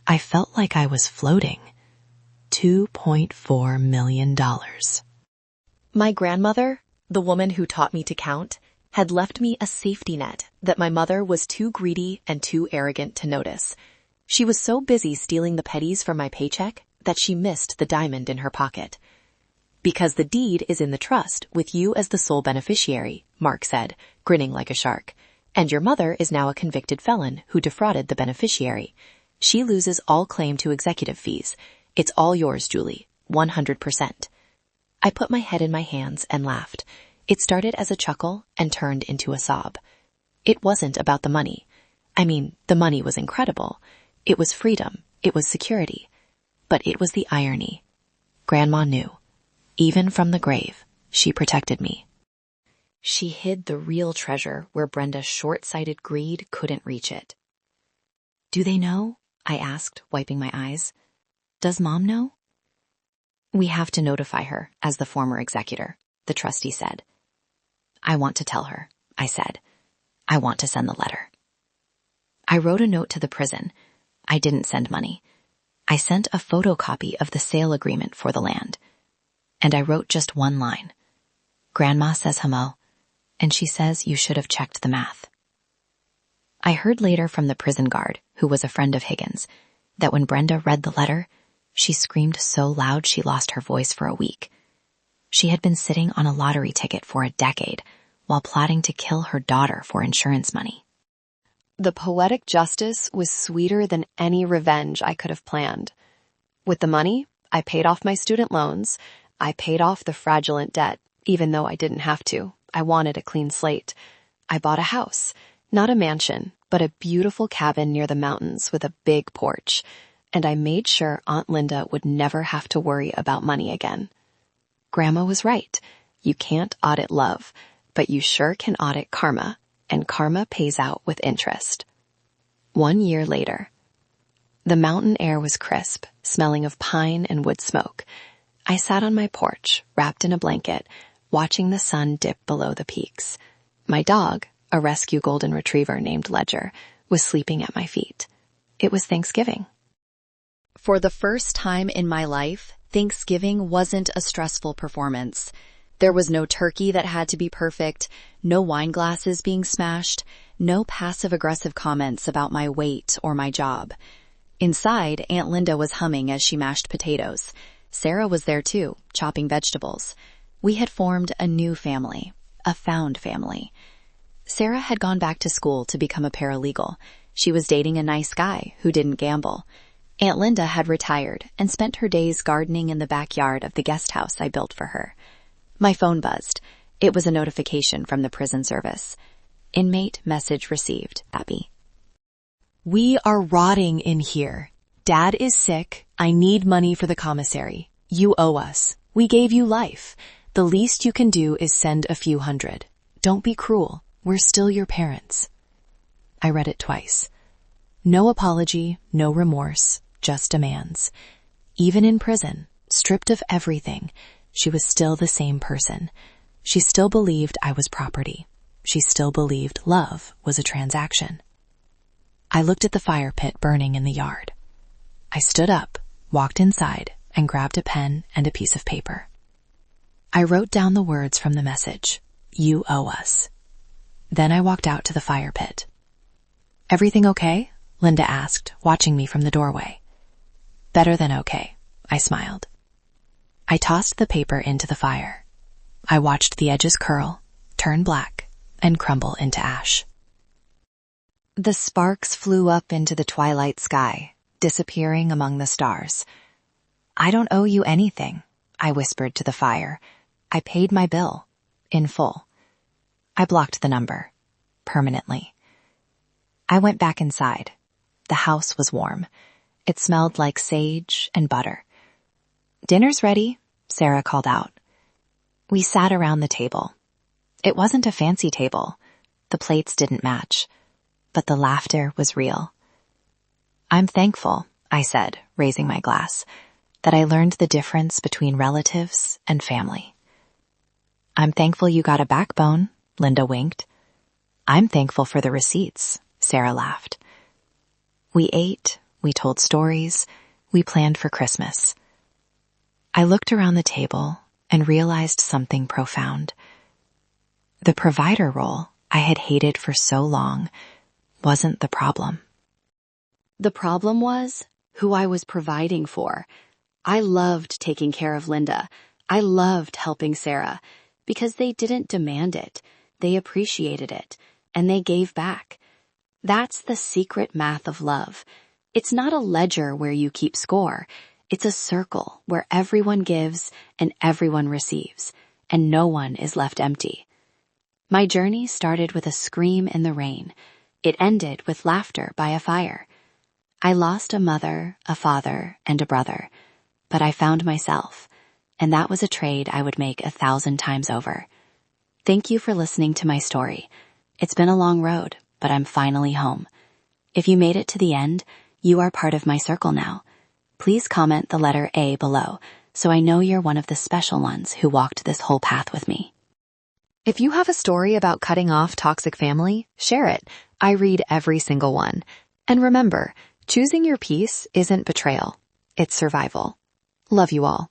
I felt like I was floating. $2.4 million. My grandmother, the woman who taught me to count, had left me a safety net that my mother was too greedy and too arrogant to notice. She was so busy stealing the pennies from my paycheck that she missed the diamond in her pocket. Because the deed is in the trust with you as the sole beneficiary, Mark said, grinning like a shark. And your mother is now a convicted felon who defrauded the beneficiary. She loses all claim to executive fees. It's all yours, Julie, 100%. I put my head in my hands and laughed. It started as a chuckle and turned into a sob. It wasn't about the money. I mean, the money was incredible. It was freedom. It was security. But it was the irony. Grandma knew. Even from the grave, she protected me. She hid the real treasure where Brenda's short-sighted greed couldn't reach it. Do they know? I asked, wiping my eyes. Does Mom know? We have to notify her as the former executor, the trustee said. I want to tell her, I said. I want to send the letter. I wrote a note to the prison. I didn't send money. I sent a photocopy of the sale agreement for the land. And I wrote just one line. Grandma says hello, and she says you should have checked the math. I heard later from the prison guard, who was a friend of Higgins, that when Brenda read the letter, she screamed so loud she lost her voice for a week. She had been sitting on a lottery ticket for a decade while plotting to kill her daughter for insurance money. The poetic justice was sweeter than any revenge I could have planned. With the money, I paid off my student loans. I paid off the fraudulent debt, even though I didn't have to. I wanted a clean slate. I bought a house, not a mansion, but a beautiful cabin near the mountains with a big porch. And I made sure Aunt Linda would never have to worry about money again. Grandma was right. You can't audit love, but you sure can audit karma, and karma pays out with interest. 1 year later. The mountain air was crisp, smelling of pine and wood smoke. I sat on my porch, wrapped in a blanket, watching the sun dip below the peaks. My dog, a rescue golden retriever named Ledger, was sleeping at my feet. It was Thanksgiving. For the first time in my life, Thanksgiving wasn't a stressful performance. There was no turkey that had to be perfect, no wine glasses being smashed, no passive-aggressive comments about my weight or my job. Inside, Aunt Linda was humming as she mashed potatoes. Sarah was there too, chopping vegetables. We had formed a new family, a found family. Sarah had gone back to school to become a paralegal. She was dating a nice guy who didn't gamble. Aunt Linda had retired and spent her days gardening in the backyard of the guest house I built for her. My phone buzzed. It was a notification from the prison service. Inmate message received. Abby. We are rotting in here. Dad is sick. I need money for the commissary. You owe us. We gave you life. The least you can do is send a few hundred. Don't be cruel. We're still your parents. I read it twice. No apology, no remorse, just demands. Even in prison, stripped of everything, she was still the same person. She still believed I was property. She still believed love was a transaction. I looked at the fire pit burning in the yard. I stood up, walked inside, and grabbed a pen and a piece of paper. I wrote down the words from the message, "You owe us." Then I walked out to the fire pit. "Everything okay?" Linda asked, watching me from the doorway. "Better than okay," I smiled. I tossed the paper into the fire. I watched the edges curl, turn black, and crumble into ash. The sparks flew up into the twilight sky, disappearing among the stars. "I don't owe you anything," I whispered to the fire. "I paid my bill. In full." I blocked the number. Permanently. I went back inside. The house was warm. It smelled like sage and butter. "Dinner's ready," Sarah called out. We sat around the table. It wasn't a fancy table. The plates didn't match. But the laughter was real. "I'm thankful," I said, raising my glass, "that I learned the difference between relatives and family." "I'm thankful you got a backbone," Linda winked. "I'm thankful for the receipts," Sarah laughed. We ate, we told stories, we planned for Christmas. I looked around the table and realized something profound. The provider role I had hated for so long wasn't the problem. The problem was who I was providing for. I loved taking care of Linda. I loved helping Sarah because they didn't demand it. They appreciated it, and they gave back. That's the secret math of love. It's not a ledger where you keep score. It's a circle where everyone gives and everyone receives, and no one is left empty. My journey started with a scream in the rain. It ended with laughter by a fire. I lost a mother, a father, and a brother, but I found myself, and that was a trade I would make 1,000 times over. Thank you for listening to my story. It's been a long road, but I'm finally home. If you made it to the end, you are part of my circle now. Please comment the letter A below, so I know you're one of the special ones who walked this whole path with me. If you have a story about cutting off toxic family, share it. I read every single one. And remember, choosing your peace isn't betrayal. It's survival. Love you all.